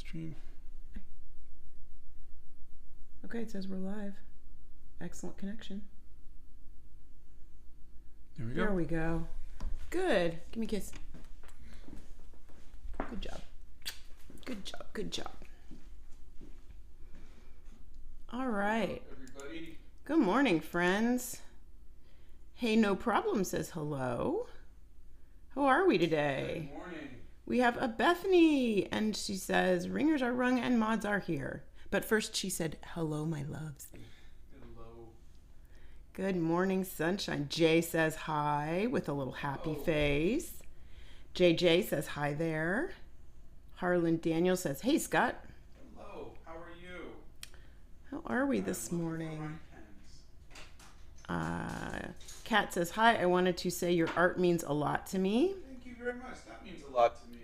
stream. Okay, it says we're live. Excellent connection. There we go. There we go. Good. Give me a kiss. Good job. Good job. Good job. All right. Hello, everybody. Good morning, friends. Hey, no problem says hello. How are we today? Good morning. We have a Bethany, and she says, ringers are rung and mods are here. But first she said, hello, my loves. Hello. Good morning, sunshine. Jay says hi with a little happy face. JJ says hi there. Harlan Daniel says, hey, Scott. Hello. How are you? How are we this morning? Kat says, hi, I wanted to say your art means a lot to me. Thank you very much. That means a lot to me.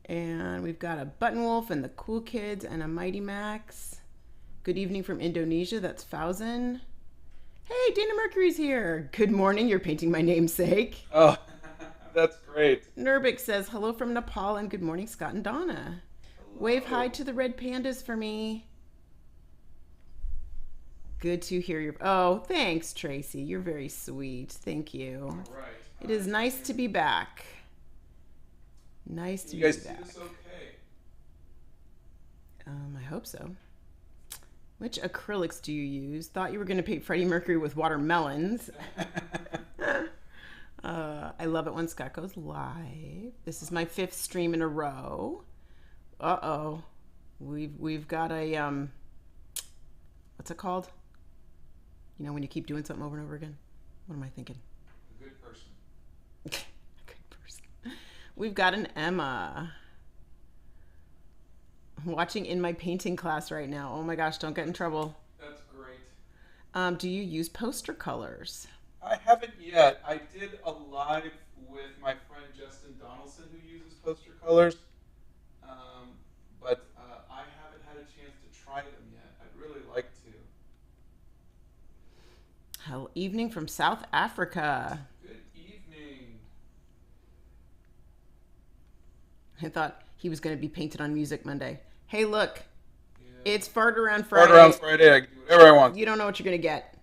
And we've got a Button Wolf and the Cool Kids and a Mighty Max. Good evening from Indonesia. That's Fauzan. Hey, Dana Mercury's here. Good morning. You're painting my namesake. Oh, that's great. Nurbik says, hello from Nepal and good morning, Scott and Donna. Hello. Wave hi to the red pandas for me. Good to hear your... Oh, thanks, Tracy. You're very sweet. Thank you. All right. It is nice to be back. Nice to be back. You guys see this okay? I hope so. Which acrylics do you use? Thought you were going to paint Freddie Mercury with watermelons. I love it when Scott goes live. This is my 5th stream in a row. Uh-oh. We've got a... what's it called? You know, when you keep doing something over and over again? What am I thinking? A good person. A good person. We've got an Emma. I'm watching in my painting class right now. Oh my gosh, don't get in trouble. That's great. Do you use poster colors? I haven't yet. I did a live with my friend Justin Donaldson who uses poster colors. But I haven't had a chance to try them yet. I'd really like to. Hello, evening from South Africa. Good evening. I thought he was going to be painted on Music Monday. Hey, look. Yeah. It's Fart Around Friday. Fart Around Friday. I can do whatever I want. You don't know what you're going to get.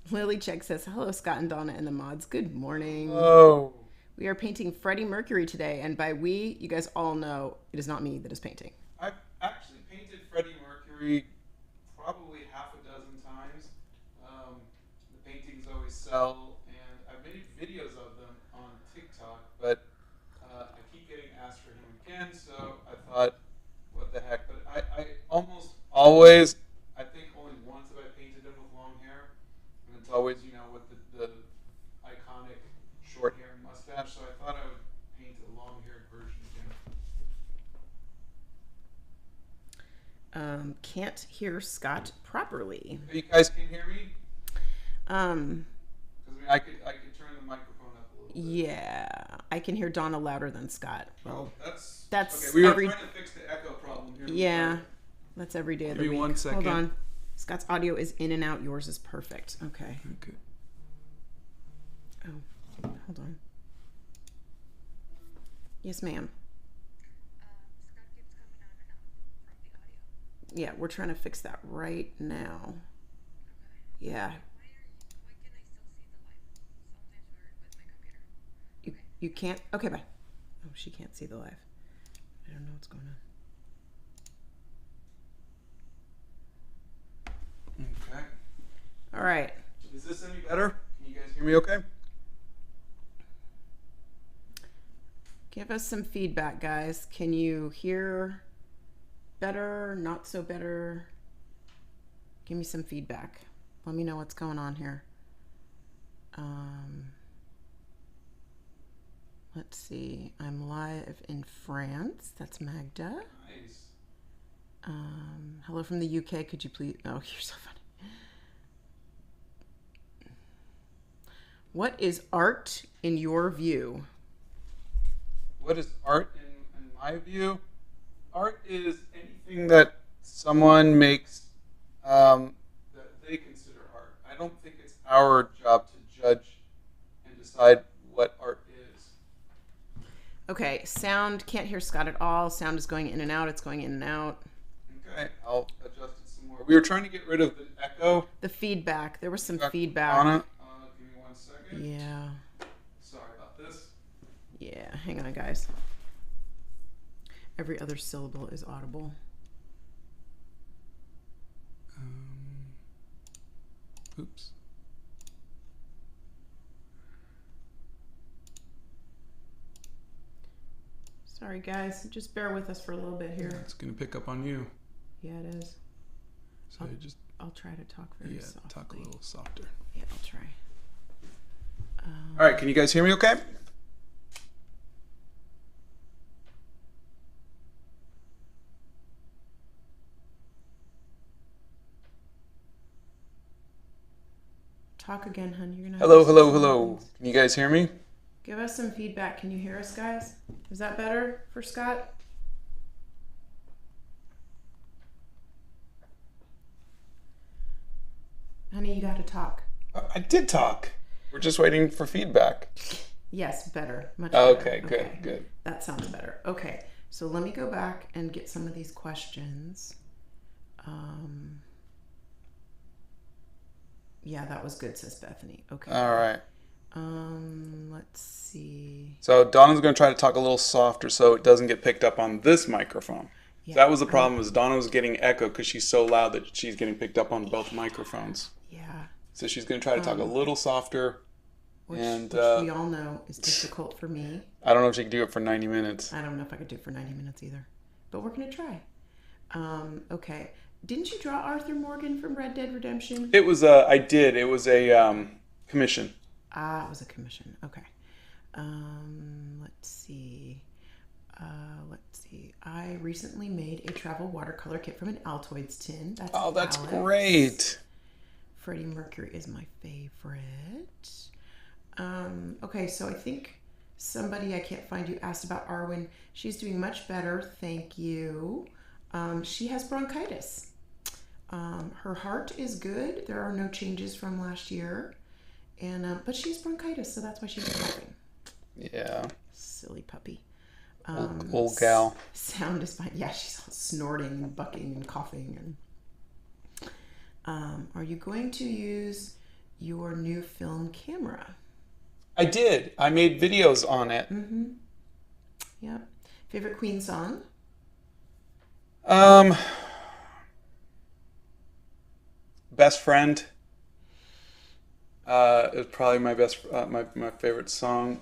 Lily Check says, hello, Scott and Donna and the mods. Good morning. Oh. We are painting Freddie Mercury today. And by we, you guys all know it is not me that is painting. I've actually painted Freddie Mercury probably half a dozen times. The paintings always sell, and I've made videos of them on TikTok, but I keep getting asked for him again, so I thought, what the heck. But I almost always, I think only once have I painted him with long hair, and it's always, you know, with the iconic short hair and mustache, so I thought I would paint a long-haired version again. Can't hear Scott properly. You guys can hear me? Um, Because I could turn the microphone up a little bit. yeah, I can hear Donna louder than Scott. Well, that's that's okay. We were every... trying to fix the echo problem here. Yeah, that's every day of the Give me week. 1 second. Hold on. Scott's audio is in and out. Yours is perfect. Okay. Okay. Oh, hold on. Yes, ma'am. Scott keeps coming on and out from the audio. Yeah, we're trying to fix that right now. Okay. Yeah. Why can I still see the live? Sometimes we're with my computer. You can't? Okay, bye. Oh, she can't see the live. I don't know what's going on. Okay. All right. Is this any better? Can you guys hear me okay? Give us some feedback, guys. Can you hear better? Not so better? Give me some feedback. Let me know what's going on here. Let's see. I'm live in France. That's Magda. Nice. Hello from the UK. Could you please... Oh, you're so funny. What is art in your view? What is art in my view? Art is anything that someone makes that they consider art. I don't think it's our job to judge and decide what art is. Okay, sound, can't hear Scott at all. Sound is going in and out. It's going in and out. Okay, I'll adjust it some more. We were trying to get rid of the echo. The feedback. There was some On feedback. it. Give me 1 second. Yeah. Sorry about this. Yeah, hang on, guys. Every other syllable is audible. Oops. Sorry, guys. Just bear with us for a little bit here. It's going to pick up on you. Yeah, it is. So you just I'll try to talk very softly. talk a little softer. Yeah, I'll try. All right, can you guys hear me okay? Talk again, hon. You're gonna. Hello, hello, hello. Can you guys hear me? Give us some feedback. Can you hear us, guys? Is that better for Scott? Honey, you got to talk. I did talk. We're just waiting for feedback. Yes, better. Much better. Okay, good. That sounds better. Okay, so let me go back and get some of these questions. Yeah, that was good, says Bethany. Okay. All right. Let's see. So Donna's going to try to talk a little softer so it doesn't get picked up on this microphone. Yeah, That was the problem, was Donna was getting echo because she's so loud that she's getting picked up on both microphones. Yeah. So she's going to try to talk a little softer. Which and we all know is difficult for me. I don't know if she can do it for 90 minutes. I don't know if I could do it for 90 minutes either. But we're going to try. Okay. Didn't you draw Arthur Morgan from Red Dead Redemption? It was I did. It was a commission. Ah, it was a commission. Okay. Let's see. I recently made a travel watercolor kit from an Altoids tin. That's Alex. Great. Freddie Mercury is my favorite. Okay, so I think somebody, I can't find you, asked about Arwen. She's doing much better, thank you. She has bronchitis. Her heart is good. There are no changes from last year. And but she has bronchitis, so that's why she's coughing. Yeah. Silly puppy. Old gal. Sound is fine. Yeah, she's all snorting and bucking and coughing. And are you going to use your new film camera? I did. I made videos on it. Mm-hmm. Yep. Favorite Queen song? Best Friend. Is probably my my favorite song.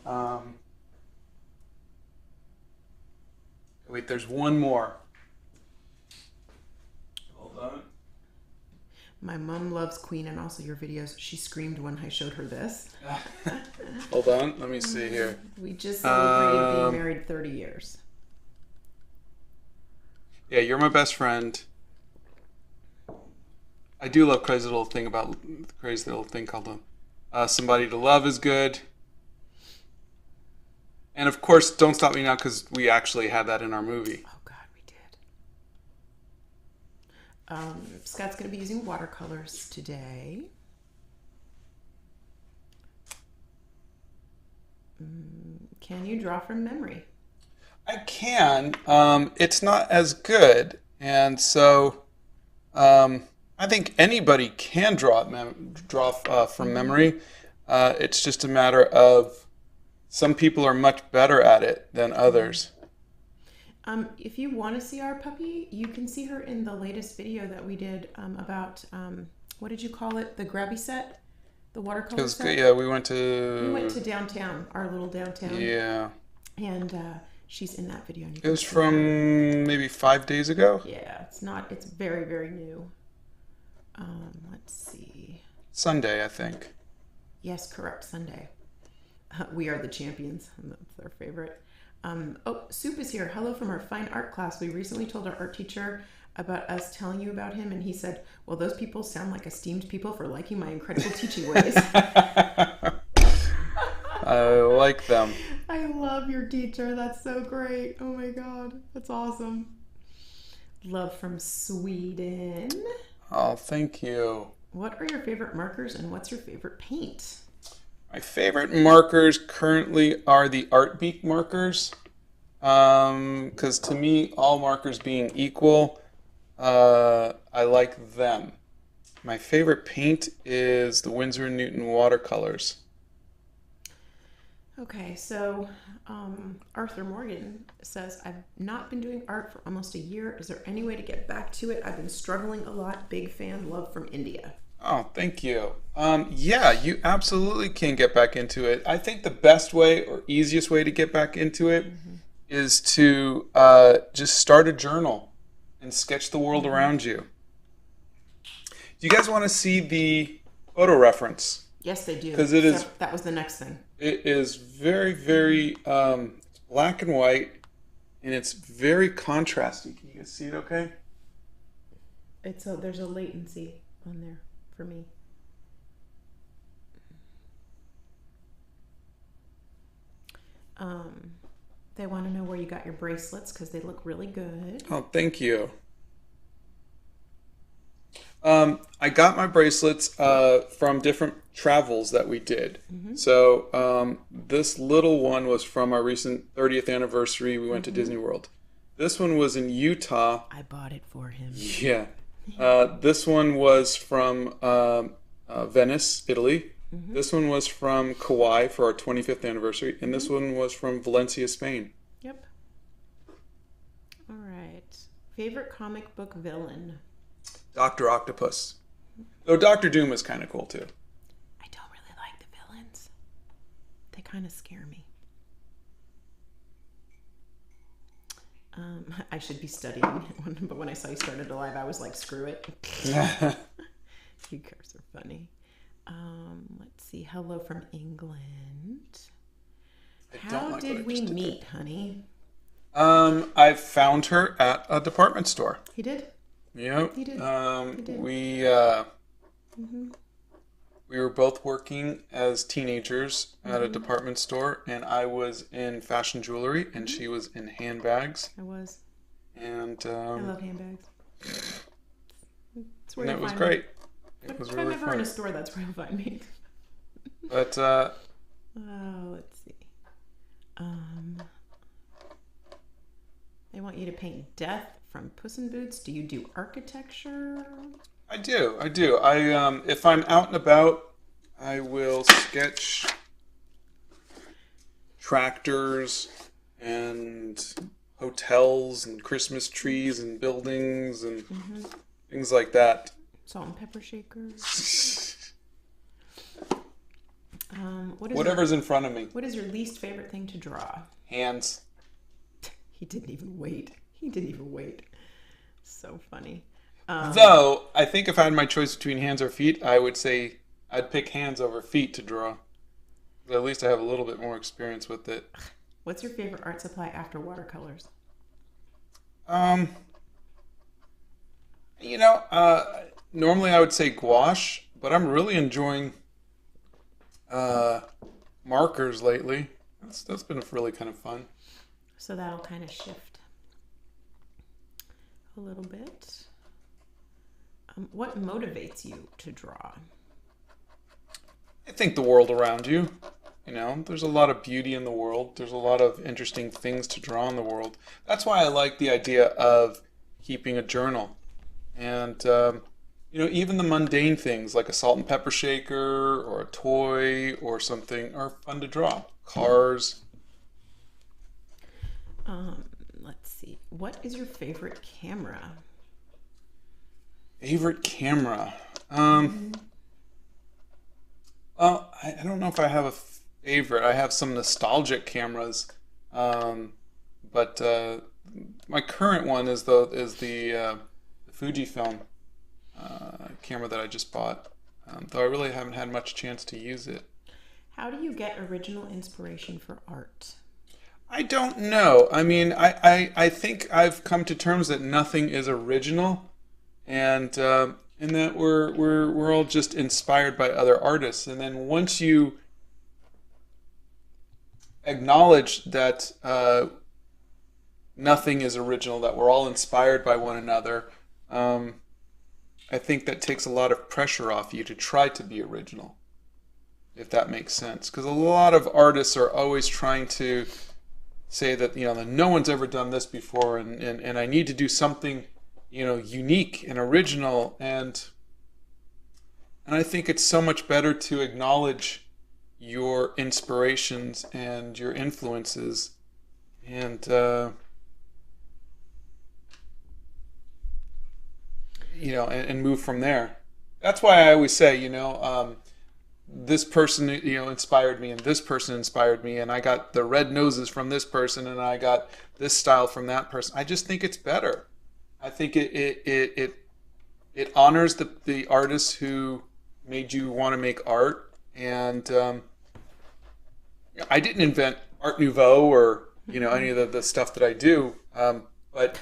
Wait, there's one more. Hold on. My mom loves Queen and also your videos. She screamed when I showed her this. Hold on, let me see here. We just celebrated being married 30 years. Yeah, You're My Best Friend. I do love Crazy Little Thing called Somebody to Love is good. And of course, Don't Stop Me Now, because we actually had that in our movie. Oh God, we did. Scott's going to be using watercolors today. Can you draw from memory? I can. It's not as good, and so I think anybody can draw from memory. It's just a matter of some people are much better at it than others. If you want to see our puppy, you can see her in the latest video that we did about what did you call it? The grabby set, the watercolor set. Yeah, we went to downtown, our little downtown. Yeah. And she's in that video. And it was from maybe 5 days ago. Yeah, it's not. It's very, very new. Let's see. Sunday, I think. Yes, correct. Sunday. We are the champions. That's their favorite. Soup is here. Hello from our fine art class. We recently told our art teacher about us telling you about him, and he said, well, those people sound like esteemed people for liking my incredible teaching ways. I like them. I love your teacher. That's so great. Oh my God. That's awesome. Love from Sweden. Oh, thank you. What are your favorite markers and what's your favorite paint? My favorite markers currently are the Art Beak markers. Because to me, all markers being equal, I like them. My favorite paint is the Winsor & Newton watercolors. Okay, so Arthur Morgan says, I've not been doing art for almost a year. Is there any way to get back to it? I've been struggling a lot. Big fan. Love from India. Oh, thank you. Yeah, you absolutely can get back into it. I think the best way or easiest way to get back into it is to just start a journal and sketch the world around you. Do you guys want to see the photo reference? Yes, they do. Because it is. That was the next thing. It is very, very black and white, and it's very contrasty. Can you guys see it? Okay. There's a latency on there for me. They want to know where you got your bracelets because they look really good. Oh, thank you. I got my bracelets from different travels that we did. So this little one was from our recent 30th anniversary. We went to Disney World. This one was in Utah. I bought it for him. Yeah. This one was from Venice, Italy. This one was from Kauai for our 25th anniversary. And this one was from Valencia, Spain. Yep. All right. Favorite comic book villain? Dr. Octopus. Though Dr. Doom is kind of cool too. I don't really like the villains. They kind of scare me. I should be studying, but when I saw you started alive, I was like, screw it. You guys are funny. Let's see. Hello from England. How did we meet, honey? I found her at a department store. He did? Yep. He did. We were both working as teenagers at a department store, and I was in fashion jewelry, and she was in handbags. I was. And I love handbags. and it was great. It was if really I'm ever fun. in a store, that's where you'll find me. But let's see. They want you to paint death from Puss in Boots. Do you do architecture? I do. I if I'm out and about, I will sketch tractors and hotels and Christmas trees and buildings and things like that. Salt and pepper shakers. Whatever's in front of me. What is your least favorite thing to draw? Hands. He didn't even wait. So funny. Though, I think if I had my choice between hands or feet, I would say I'd pick hands over feet to draw. But at least I have a little bit more experience with it. What's your favorite art supply after watercolors? Normally I would say gouache, but I'm really enjoying markers lately. That's been really kind of fun. So that'll kind of shift a little bit. What motivates you to draw? I think the world around you. There's a lot of beauty in the world. There's a lot of interesting things to draw in the world. That's why I like the idea of keeping a journal. And, even the mundane things like a salt and pepper shaker or a toy or something are fun to draw. Cars. Let's see. What is your favorite camera? Favorite camera? Well, I don't know if I have a favorite. I have some nostalgic cameras, but my current one is the Fujifilm camera that I just bought. Though I really haven't had much chance to use it. How do you get original inspiration for art? I don't know. I mean, I think I've come to terms that nothing is original, and that we're all just inspired by other artists. And then once you acknowledge that nothing is original, that we're all inspired by one another, I think that takes a lot of pressure off you to try to be original, if that makes sense. Because a lot of artists are always trying to say that, that no one's ever done this before, and I need to do something, unique and original, and I think it's so much better to acknowledge your inspirations and your influences, and and move from there. That's why I always say, this person, inspired me, and this person inspired me, and I got the red noses from this person, and I got this style from that person. I just think it's better. I think it honors the artists who made you want to make art, and I didn't invent Art Nouveau or any of the stuff that I do, but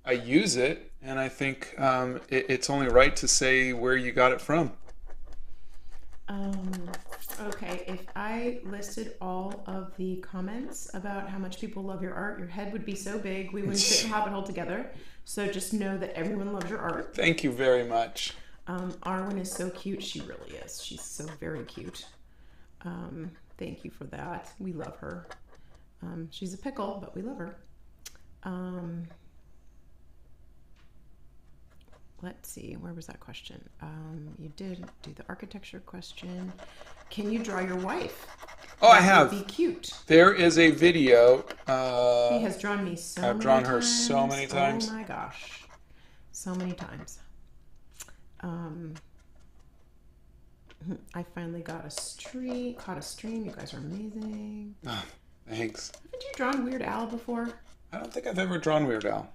I use it, and I think it's only right to say where you got it from. Okay, if I listed all of the comments about how much people love your art, your head would be so big we wouldn't fit in Hobbit hole together. So just know that everyone loves your art. Thank you very much. Arwen is so cute. She really is. She's so very cute. Thank you for that. We love her. She's a pickle, but we love her. Let's see, where was that question? You did do the architecture question. Can you draw your wife? Oh, I have. Would be cute. There is a video. He has drawn me so many times. I've drawn her so many times. Oh my gosh. So many times. I finally caught a stream. You guys are amazing. Oh, thanks. Haven't you drawn Weird Al before? I don't think I've ever drawn Weird Al.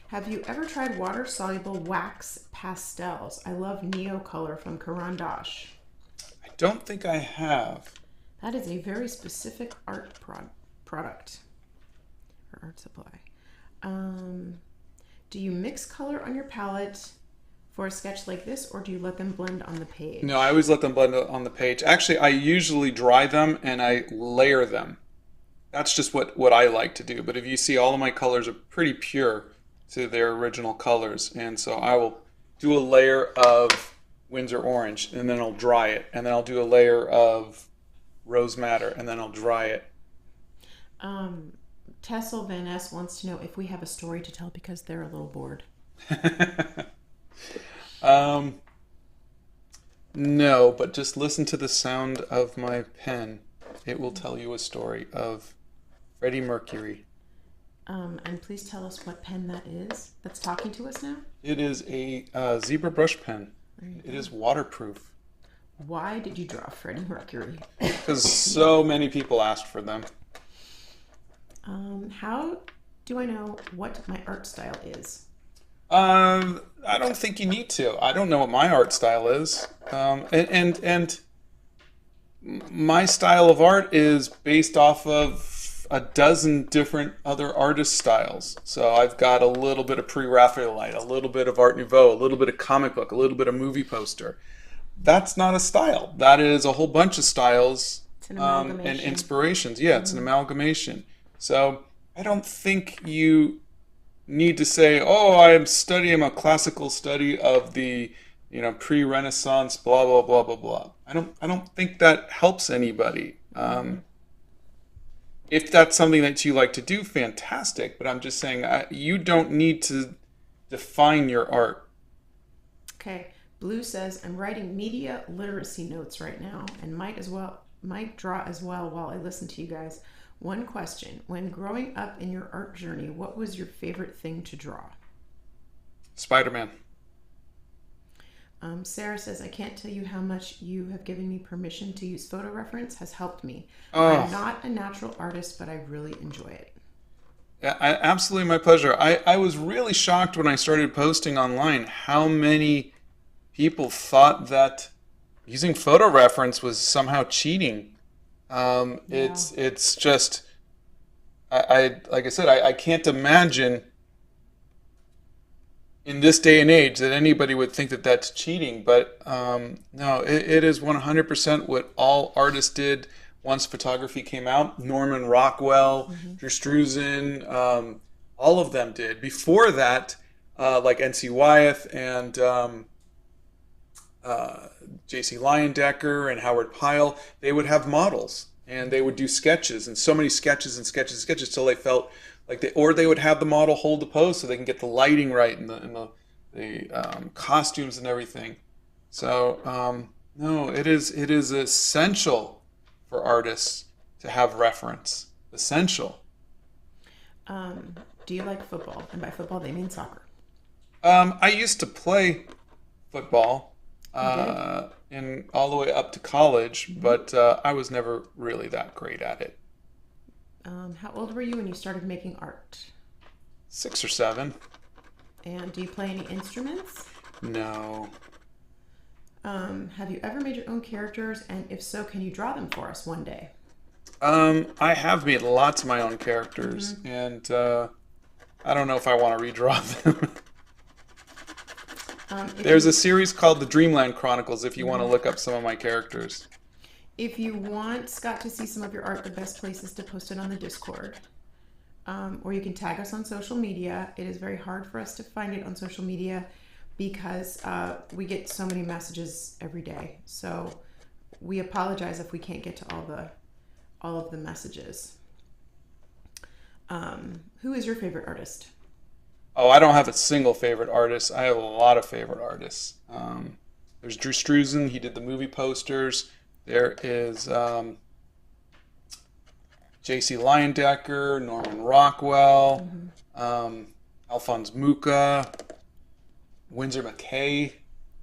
Have you ever tried water-soluble wax pastels? I love Neocolor from Karan Dash. I don't think I have. That is a very specific art product or art supply. Do you mix color on your palette for a sketch like this, or do you let them blend on the page? No, I always let them blend on the page. Actually, I usually dry them and I layer them. That's just what I like to do. But if you see, all of my colors are pretty pure to their original colors, and so I will do a layer of Windsor Orange, and then I'll dry it, and then I'll do a layer of Rose Madder, and then I'll dry it. Tessel Van Ness wants to know if we have a story to tell because they're a little bored. No, but just listen to the sound of my pen. It will tell you a story of Freddie Mercury. And please tell us what pen that is that's talking to us now. It is a zebra brush pen. It is waterproof. Why did you draw Freddie Mercury? Because so many people asked for them. How do I know what my art style is? I don't think you need to. I don't know what my art style is. And my style of art is based off of a dozen different other artist styles. So I've got a little bit of pre-Raphaelite, a little bit of Art Nouveau, a little bit of comic book, a little bit of movie poster. That's not a style. That is a whole bunch of styles and inspirations. Yeah, it's an amalgamation. So I don't think you need to say, "Oh, I'm studying a classical study of the, pre-Renaissance, blah blah blah blah blah." I don't think that helps anybody. If that's something that you like to do, fantastic. But I'm just saying you don't need to define your art. Okay. Blue says, I'm writing media literacy notes right now and might draw as well while I listen to you guys. One question. When growing up in your art journey, what was your favorite thing to draw? Spider-Man. Sarah says, I can't tell you how much you have given me permission to use photo reference has helped me. Oh. I'm not a natural artist, but I really enjoy it. Yeah, absolutely my pleasure. I was really shocked when I started posting online how many people thought that using photo reference was somehow cheating. It's just, like I said, I can't imagine in this day and age that anybody would think that that's cheating, but no, it is 100% what all artists did once photography came out. Norman Rockwell, Drew Struzan, all of them did. Before that, like N.C. Wyeth and J.C. Leyendecker and Howard Pyle, they would have models, and they would do sketches and so many sketches and sketches and sketches till they felt like they would have the model hold the pose so they can get the lighting right and the costumes and everything. So no, it is essential for artists to have reference. Essential. Do you like football? And by football, they mean soccer. I used to play football You in all the way up to college, but I was never really that great at it. How old were you when you started making art? 6 or 7. And do you play any instruments? No. Have you ever made your own characters? And if so, can you draw them for us one day? I have made lots of my own characters, and I don't know if I want to redraw them. There's a series called the Dreamland Chronicles if you want to look up some of my characters. If you want Scott to see some of your art, the best place is to post it on the Discord. Or you can tag us on social media. It is very hard for us to find it on social media because we get so many messages every day. So we apologize if we can't get to all of the messages. Who is your favorite artist? Oh, I don't have a single favorite artist. I have a lot of favorite artists. There's Drew Struzan. He did the movie posters. There is J.C. Leyendecker, Norman Rockwell, Alphonse Mucha, Winsor McKay.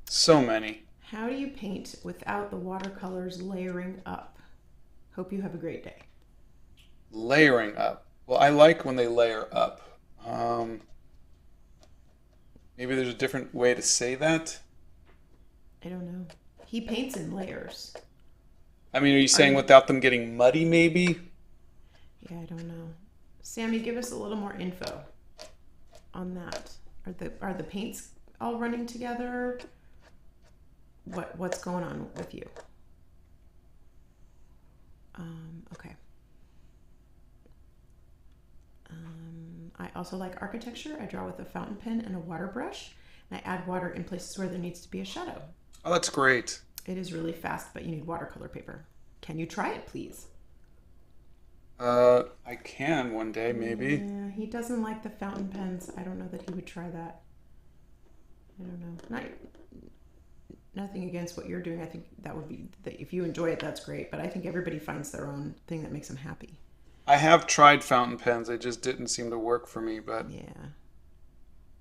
So many. How do you paint without the watercolors layering up? Hope you have a great day. Layering up. Well, I like when they layer up. Maybe there's a different way to say that. I don't know. He paints in layers. I mean, are you saying without them getting muddy, maybe? Yeah, I don't know. Sammy, give us a little more info on that. Are the paints all running together? What's going on with you? Okay. I also like architecture. I draw with a fountain pen and a water brush, and I add water in places where there needs to be a shadow. Oh, that's great. It is really fast, but you need watercolor paper. Can you try it, please? I can one day, maybe. Yeah, he doesn't like the fountain pens. I don't know that he would try that. I don't know. Nothing against what you're doing. I think that would be, if you enjoy it, that's great. But I think everybody finds their own thing that makes them happy. I have tried fountain pens. They just didn't seem to work for me, but... Yeah.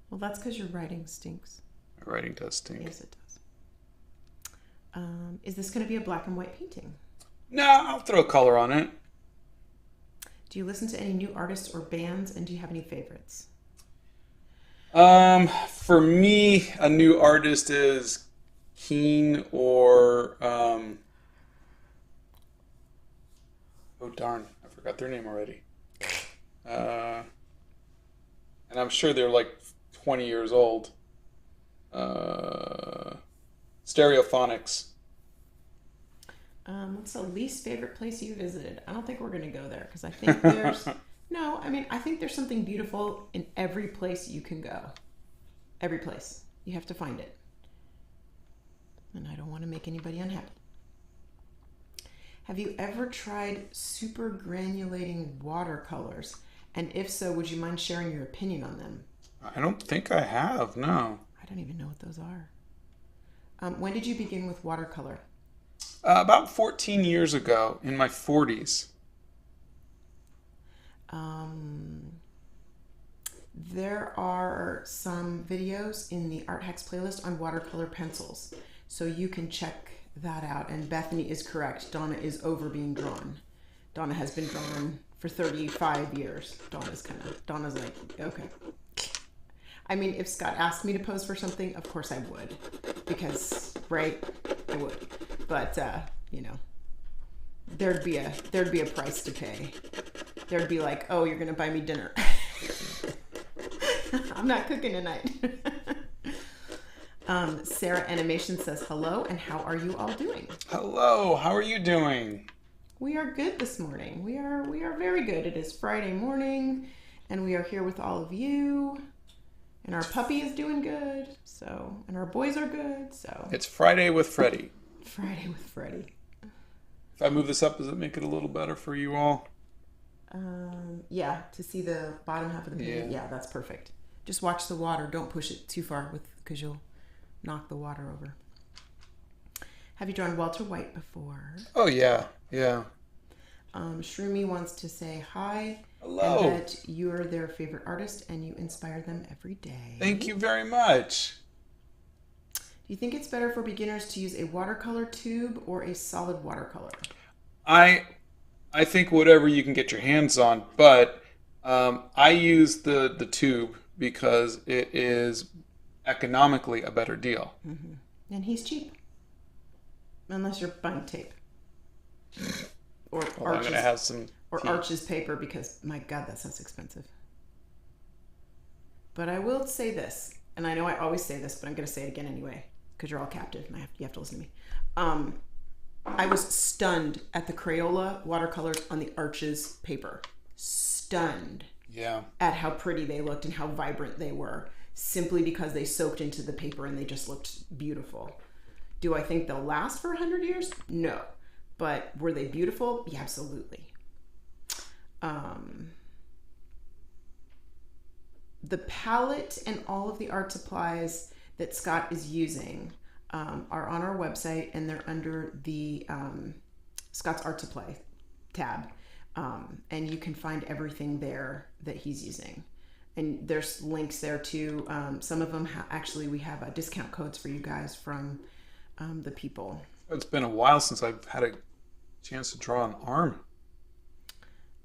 Well, that's because your writing stinks. My writing does stink. Yes, it does. Is this going to be a black and white painting? No, I'll throw color on it. Do you listen to any new artists or bands, and do you have any favorites? For me, a new artist is Keen or... Oh, darn. I forgot their name already. And I'm sure they're like 20 years old. Stereophonics. What's the least favorite place you visited? I don't think we're going to go there because I think there's... No, I mean, I think there's something beautiful in every place you can go. Every place. You have to find it. And I don't want to make anybody unhappy. Have you ever tried super granulating watercolors? And if so, would you mind sharing your opinion on them? I don't think I have, no. I don't even know what those are. When did you begin with watercolor? About 14 years ago, in my 40s. There are some videos in the Art Hacks playlist on watercolor pencils, so you can check that out. And Bethany is correct. Donna is over being drawn. Donna has been drawn for 35 years. Donna's like, okay. I mean, if Scott asked me to pose for something, of course I would, because, right, I would. But, you know, there'd be a price to pay. There'd be like, oh, you're going to buy me dinner. I'm not cooking tonight. Sarah Animation says hello, and how are you all doing? Hello, how are you doing? We are good this morning. We are very good. It is Friday morning, and we are here with all of you. And our puppy is doing good, and our boys are good, so. It's Friday with Freddie. Friday with Freddie. If I move this up, does it make it a little better for you all? Yeah, to see the bottom half of the painting. Yeah. Yeah, that's perfect. Just watch the water. Don't push it too far because you'll knock the water over. Have you drawn Walter White before? Oh, yeah. Yeah. Shroomy wants to say hi. Hello. And that you're their favorite artist and you inspire them every day. Thank you very much. Do you think it's better for beginners to use a watercolor tube or a solid watercolor? I think whatever you can get your hands on, but I use the tube because it is economically a better deal. Mm-hmm. And he's cheap. Unless you're buying tape. Or Well, I'm Arches, gonna have some or tea. Arches paper because, my God, that sounds expensive. But I will say this, and I know I always say this, but I'm going to say it again anyway because you're all captive and you have to listen to me. I was stunned at the Crayola watercolors on the Arches paper. Stunned Yeah. at how pretty they looked and how vibrant they were, simply because they soaked into the paper and they just looked beautiful. Do I think they'll last for 100 years? No. But were they beautiful? Yeah, absolutely. The palette and all of the art supplies that Scott is using are on our website, and they're under the Scott's Art Supply tab. And you can find everything there that he's using. And there's links there too. Some of them, actually, we have discount codes for you guys from the people. It's been a while since I've had a chance to draw an arm.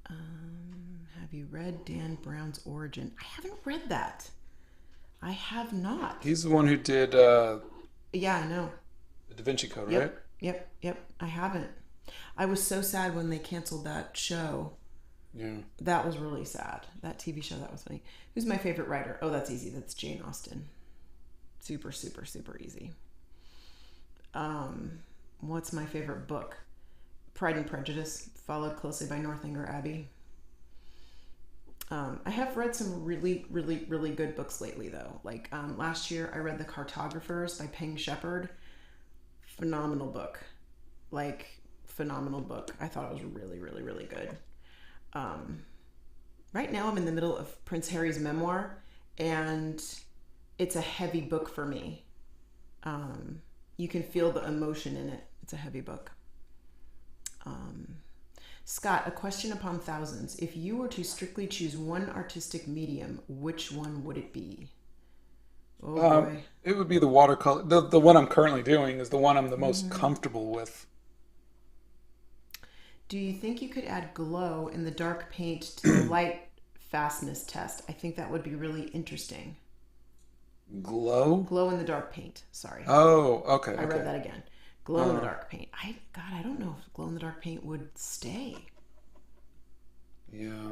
Have you read Dan Brown's Origin? I haven't read that. I have not. He's the one who did Yeah, I know. the Da Vinci Code, Yep, right? Yep. I haven't. I was so sad when they canceled that show. Yeah. That was really sad. That TV show, that was funny. Who's my favorite writer? Oh, that's easy. That's Jane Austen. Super, super, super easy. What's my favorite book? Pride and Prejudice, followed closely by Northanger Abbey. I have read some really, really, really good books lately, though. Like last year, I read The Cartographers by Peng Shepherd. Phenomenal book. Phenomenal book. I thought it was really, really, really good. Right now, I'm in the middle of Prince Harry's memoir, and it's a heavy book for me. You can feel the emotion in it. It's a heavy book. Scott, a question upon thousands. If you were to strictly choose one artistic medium, which one would it be? Oh boy. It would be the watercolor. The one I'm currently doing is the one I'm the most comfortable with. Do you think you could add glow in the dark paint to the light fastness test? I think that would be really interesting. Glow? Glow in the dark paint. Sorry. Oh, okay. I read that again. Glow in the dark paint. I don't know if glow in the dark paint would stay. Yeah.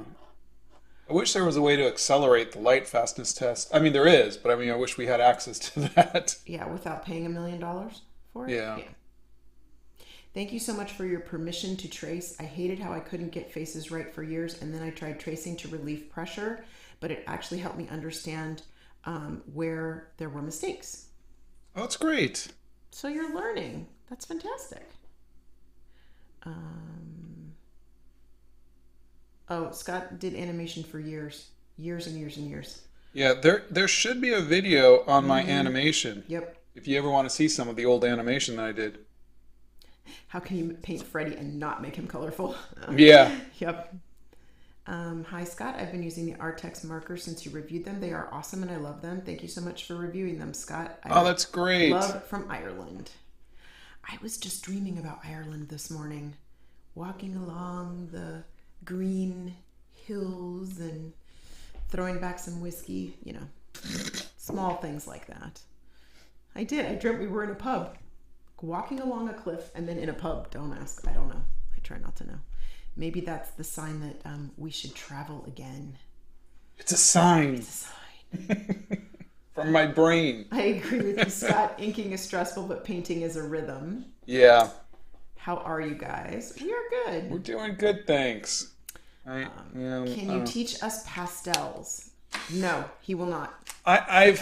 I wish there was a way to accelerate the light fastness test. I mean, there is, but I wish we had access to that. Yeah, without paying $1 million for it? Yeah. Thank you so much for your permission to trace. I hated how I couldn't get faces right for years, and then I tried tracing to relieve pressure, but it actually helped me understand where there were mistakes. Oh, that's great. So you're learning. That's fantastic. Scott did animation for years and years and years. Yeah, there should be a video on my animation. Yep. If you ever want to see some of the old animation that I did. How can you paint Freddie and not make him colorful? Yeah. Yep. Hi, Scott. I've been using the Artex markers since you reviewed them. They are awesome and I love them. Thank you so much for reviewing them, Scott. Oh, that's great. Love from Ireland. I was just dreaming about Ireland this morning, walking along the green hills and throwing back some whiskey, small things like that. I did. I dreamt we were in a pub, walking along a cliff and then in a pub. Don't ask. I don't know. I try not to know. Maybe that's the sign that we should travel again. It's a sign. It's a sign. From my brain. I agree with you, Scott. Inking is stressful, but painting is a rhythm. Yeah. How are you guys? We are good. We're doing good, thanks. Can you teach us pastels? No, he will not. I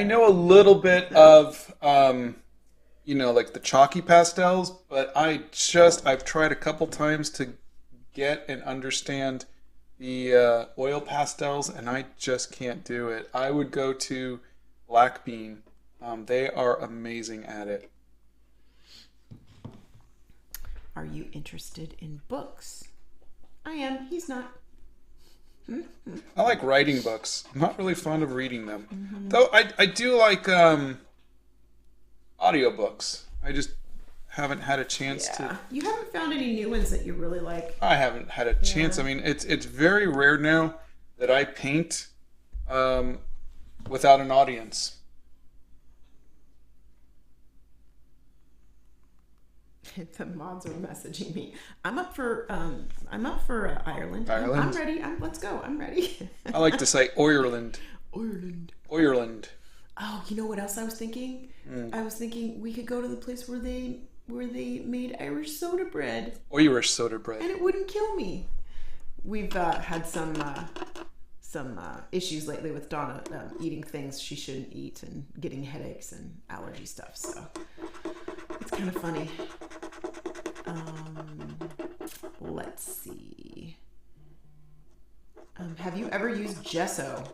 know a little bit of like the chalky pastels, but I've tried a couple times to get and understand the oil pastels, and I just can't do it. I would go to Black Bean. They are amazing at it. Are you interested in books? I am. He's not. I like writing books. I'm not really fond of reading them. Though I do like audiobooks. I just haven't had a chance to. You haven't found any new ones that you really like? I haven't had a chance. Yeah. I mean, it's very rare now that I paint without an audience. The mods are messaging me. I'm up for Ireland. Ireland? I'm ready. Let's go. I'm ready. I like to say Ireland. Ireland. Ireland. Oh, you know what else I was thinking? I was thinking we could go to the place where they made Irish soda bread, Irish soda bread. and it wouldn't kill me. We've had some issues lately with Donna eating things she shouldn't eat and getting headaches and allergy stuff. So it's kind of funny. Let's see. Have you ever used gesso?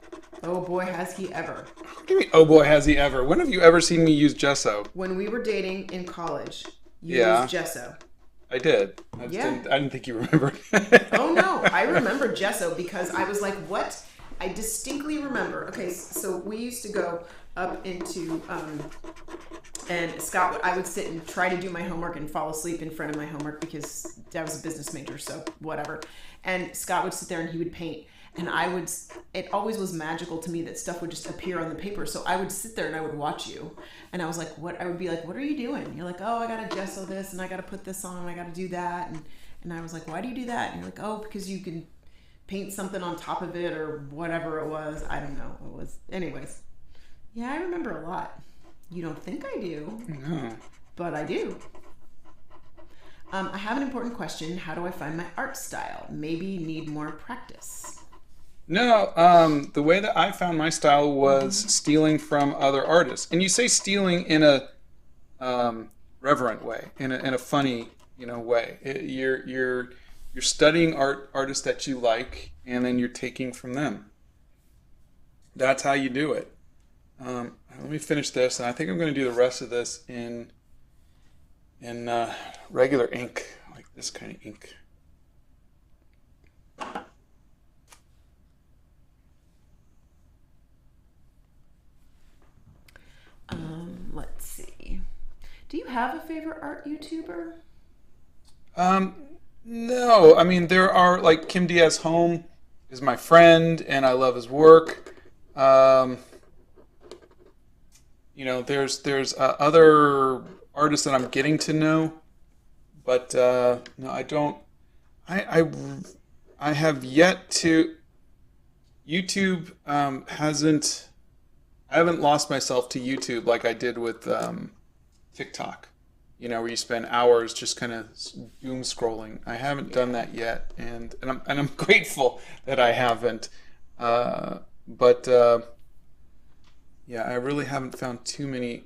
Oh boy, has he ever. What do you mean, oh boy, has he ever? When have you ever seen me use gesso? When we were dating in college, you Yeah. used gesso. I did. I didn't think you remembered. Oh no, I remember gesso because I was like, what? I distinctly remember. Okay, so we used to go up into, and Scott, I would sit and try to do my homework and fall asleep in front of my homework because I was a business major, so whatever. And Scott would sit there and he would paint. And it always was magical to me that stuff would just appear on the paper. So I would sit there and I would watch you. And I was like, I would be like, what are you doing? And you're like, oh, I got to gesso this and I got to put this on and I got to do that. And I was like, why do you do that? And you're like, oh, because you can paint something on top of it or whatever it was. I don't know. It was, anyways. Yeah, I remember a lot. You don't think I do. No. But I do. I have an important question. How do I find my art style? Maybe need more practice. No, the way that I found my style was stealing from other artists. And you say stealing in a reverent way, in a funny, way. You're studying artists that you like, and then you're taking from them. That's how you do it. Let me finish this, and I think I'm going to do the rest of this in regular ink, like this kind of ink. Let's see. Do you have a favorite art YouTuber? No. I mean, there are, like, Kim Diaz Home is my friend, and I love his work. There's other artists that I'm getting to know, but no, I don't. I have yet to. YouTube hasn't. I haven't lost myself to YouTube like I did with TikTok. Where you spend hours just kind of doom scrolling. I haven't done that yet, and I'm grateful that I haven't. But I really haven't found too many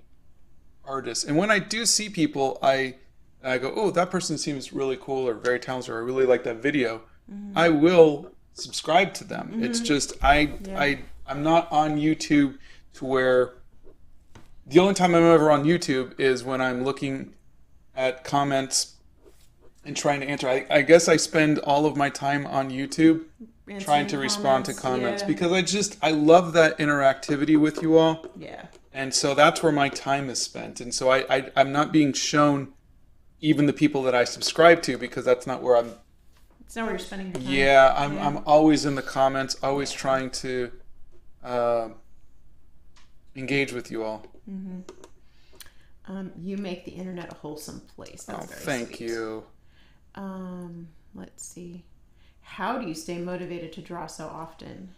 artists. And when I do see people, I go, oh, that person seems really cool or very talented, or I really like that video. Mm-hmm. I will subscribe to them. Mm-hmm. It's just I'm not on YouTube to where the only time I'm ever on YouTube is when I'm looking at comments and trying to answer. I guess I spend all of my time on YouTube trying to respond to comments because I love that interactivity with you all. Yeah. And so that's where my time is spent. And so I'm not being shown even the people that I subscribe to because that's not where I'm. It's not where you're spending your time. Yeah, I'm always in the comments, always trying to engage with you all. Mm-hmm. You make the internet a wholesome place. That's very thank sweet. You. Let's see. How do you stay motivated to draw so often?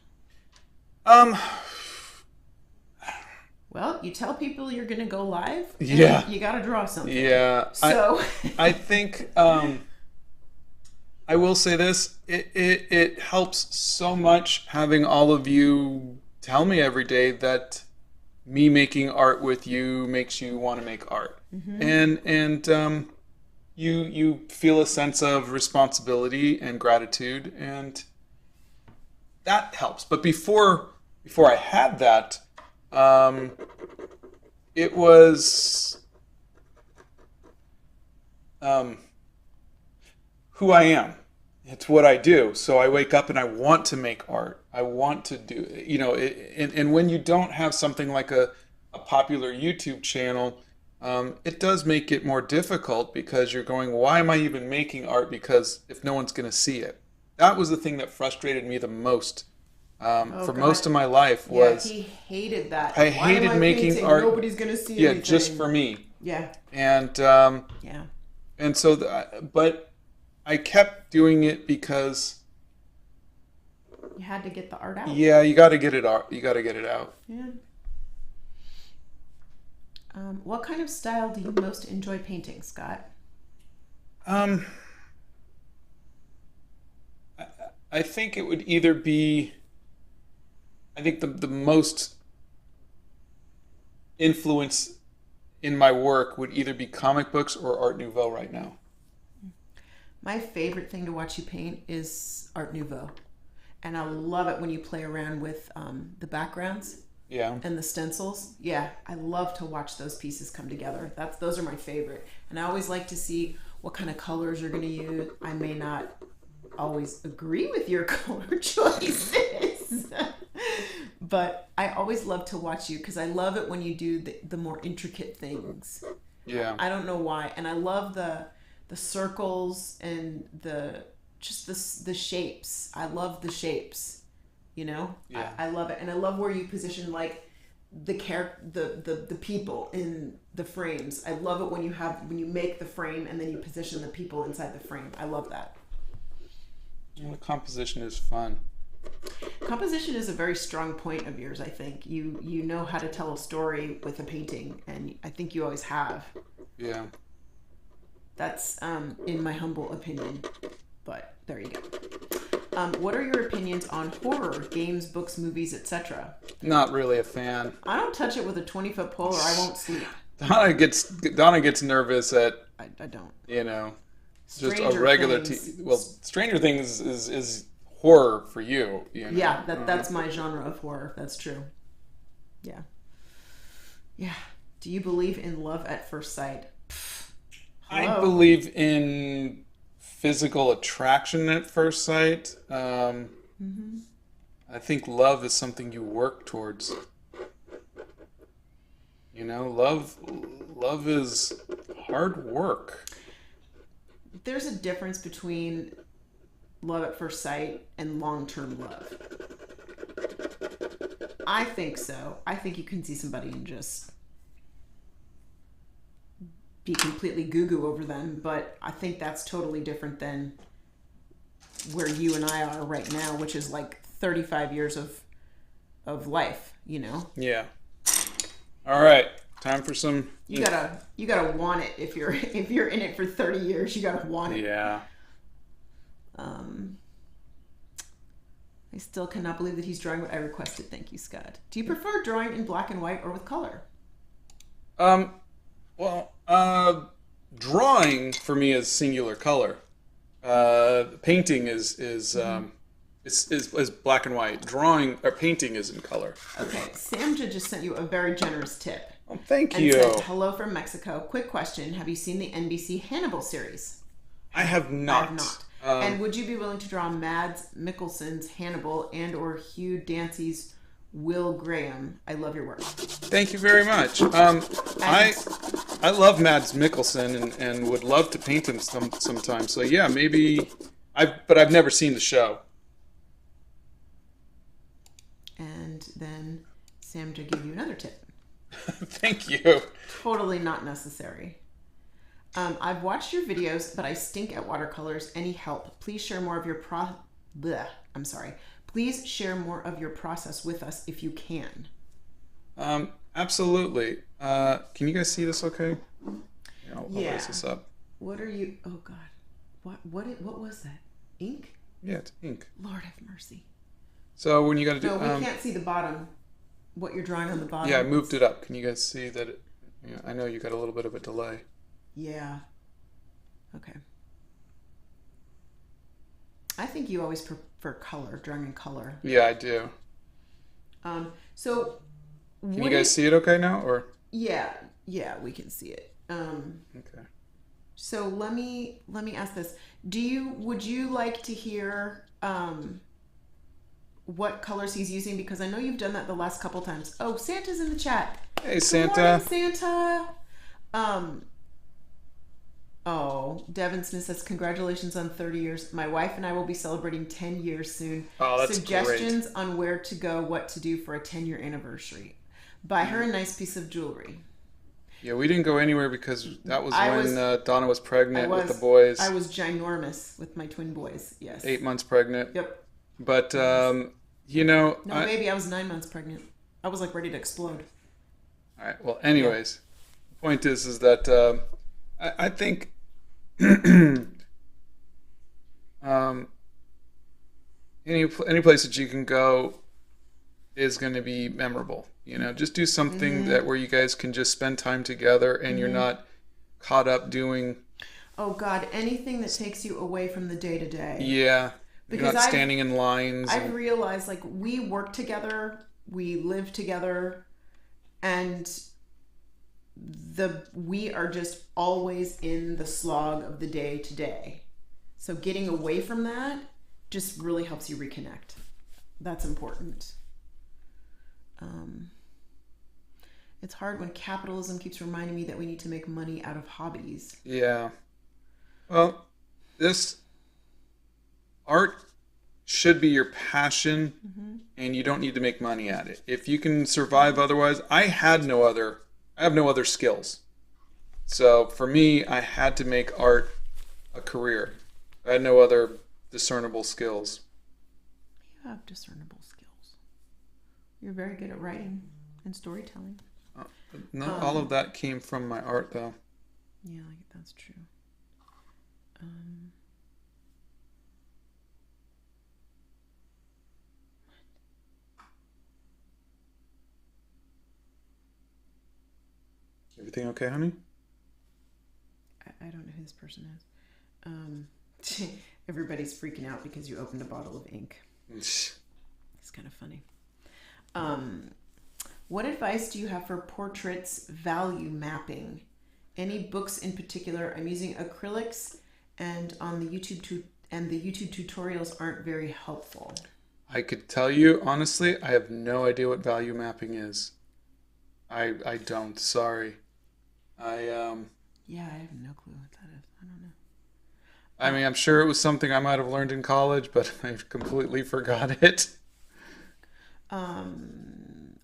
Well, you tell people you're going to go live. And you got to draw something. Yeah. So I think I will say this. It helps so much having all of you tell me every day that me making art with you makes you want to make art, and you feel a sense of responsibility and gratitude, and that helps. But before I had that, it was who I am. It's what I do. So I wake up and I want to make art. I want to do, and when you don't have something like a popular YouTube channel, it does make it more difficult because you're going, why am I even making art? Because if no one's going to see it. That was the thing that frustrated me the most for God. most of my life was he hated that. I Why hated am I making painting? art. Nobody's gonna see Yeah, anything. just for me. Yeah. And Yeah. and so, but I kept doing it because You had to get the art out. yeah, you got to get it out. You got to get it out. Yeah. What kind of style do you most enjoy painting, Scott? I think it would either be. I think the most influence in my work would either be comic books or Art Nouveau right now. My favorite thing to watch you paint is Art Nouveau. And I love it when you play around with the backgrounds Yeah. and the stencils. Yeah, I love to watch those pieces come together. Those are my favorite. And I always like to see what kind of colors you're going to use. I may not always agree with your color choices. But I always love to watch you because I love it when you do the more intricate things. Yeah. I don't know why. And I love the circles and the shapes. I love the shapes, Yeah. I love it. And I love where you position like the people in the frames. I love it when you make the frame and then you position the people inside the frame. I love that. Well, the composition is fun. Composition is a very strong point of yours, I think. You know how to tell a story with a painting, and I think you always have. Yeah. That's in my humble opinion, but there you go. What are your opinions on horror, games, books, movies, etc.? Not really a fan. I don't touch it with a 20-foot pole or I won't sleep. Donna gets nervous at I don't. Just a Stranger regular Things. well, Stranger Things is horror for you. Yeah, that's my genre of horror. That's true. Yeah. Yeah. Do you believe in love at first sight? I Hello? believe in physical attraction at first sight. I think love is something you work towards. Love is hard work. There's a difference between love at first sight and long-term love. I think so. I think you can see somebody and just be completely goo-goo over them, but I think that's totally different than where you and I are right now, which is like 35 years of life, Yeah. All right. Time for some. You gotta want it if you're in it for 30 years. You gotta want it. Yeah. I still cannot believe that he's drawing what I requested. Thank you, Scott. Do you prefer drawing in black and white or with color? Well, drawing for me is singular color. Painting is black and white. Drawing or painting is in color. Okay, Samja just sent you a very generous tip. Oh, thank And you. said, hello from Mexico. Quick question. Have you seen the NBC Hannibal series? I have not. I have not. And would you be willing to draw Mads Mikkelsen's Hannibal and or Hugh Dancy's Will Graham? I love your work. Thank you very much. I love Mads Mikkelsen and would love to paint him sometime. So yeah, maybe but I've never seen the show. And then Samja gave you another tip. Thank you. Totally not necessary. I've watched your videos, but I stink at watercolors. Any help? Please share more of your Please share more of your process with us if you can. Absolutely. Can you guys see this okay? Here, I'll raise this up. What are you? Oh God. What was that? Ink? Yeah, it's ink. Lord have mercy. So when you got to do... No, we can't see the bottom. what you're drawing on the bottom. Yeah, I moved it up. Can you guys see that? I know you got a little bit of a delay. Yeah. Okay. I think you always prefer color, drawing in color. Yeah, I do. So Can you guys see it okay now, or? Yeah, we can see it. Okay. So let me ask this: would you like to hear what colors he's using? Because I know you've done that the last couple times. Oh, Santa's in the chat. Hey, Good Santa. morning, Santa. Oh, Devin Smith says, congratulations on 30 years. My wife and I will be celebrating 10 years soon. Oh, that's Suggestions great. on where to go, what to do for a 10-year anniversary. Buy her a nice piece of jewelry. Yeah, we didn't go anywhere because that was I when was- Donna was pregnant with the boys. I was ginormous with my twin boys, yes. 8 months pregnant. Yep. But, No, baby, I was 9 months pregnant. I was like ready to explode. All right. Well, anyways, the point is that I think any place that you can go is going to be memorable. Just do something that where you guys can just spend time together and you're not caught up doing. Oh God, anything that takes you away from the day to day. Yeah. Because you're not standing in lines. I've realized, like, we work together, we live together, and we are just always in the slog of the day to day. So getting away from that just really helps you reconnect. That's important. It's hard when capitalism keeps reminding me that we need to make money out of hobbies. Yeah. Well, this art should be your passion, and you don't need to make money at it. If you can survive otherwise, I have no other skills. So for me, I had to make art a career. I had no other discernible skills. You have discernible skills. You're very good at writing and storytelling. Not all of that came from my art, though. Yeah, that's true. Everything okay, honey? I don't know who this person is. Everybody's freaking out because you opened a bottle of ink. It's kind of funny. What advice do you have for portraits value mapping? Any books in particular? I'm using acrylics, and on the YouTube tutorials aren't very helpful. I could tell you honestly, I have no idea what value mapping is. I don't. Sorry. Yeah, I have no clue what that is. I don't know. I mean, I'm sure it was something I might have learned in college, but I completely forgot it.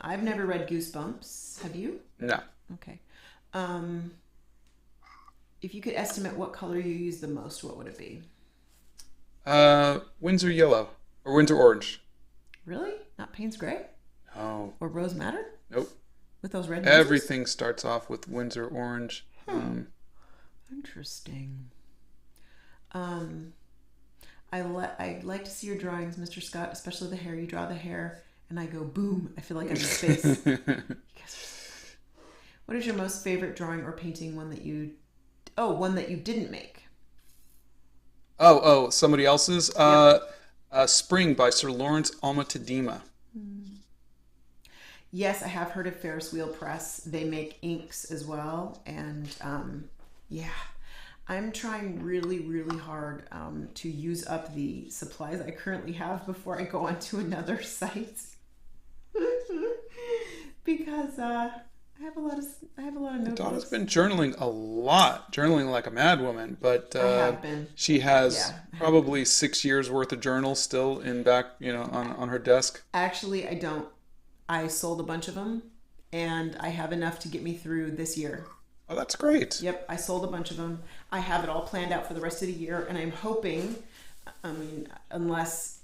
I've never read Goosebumps. Have you? No. Okay. If you could estimate what color you use the most, what would it be? Windsor yellow or Windsor orange. Really? Not Payne's Gray? No. Or Rose Madder? Nope. With those red noses? Everything starts off with Windsor orange. Interesting. I'd like to see your drawings, Mr. Scott, especially the hair. You draw the hair, and I go, boom. I feel like I'm in space. What is your most favorite drawing or painting? One that you didn't make? Oh, somebody else's? Spring by Sir Lawrence Alma-Tadema. Yes, I have heard of Ferris Wheel Press. They make inks as well. And yeah, I'm trying really, really hard to use up the supplies I currently have before I go on to another site. Because I have a lot of notebooks. Donna's been journaling a lot, journaling like a mad woman, but I have been. She has probably 6 years worth of journals still in back, on her desk. Actually, I don't. I sold a bunch of them, and I have enough to get me through this year. Oh, that's great. Yep, I sold a bunch of them. I have it all planned out for the rest of the year, and I'm hoping, unless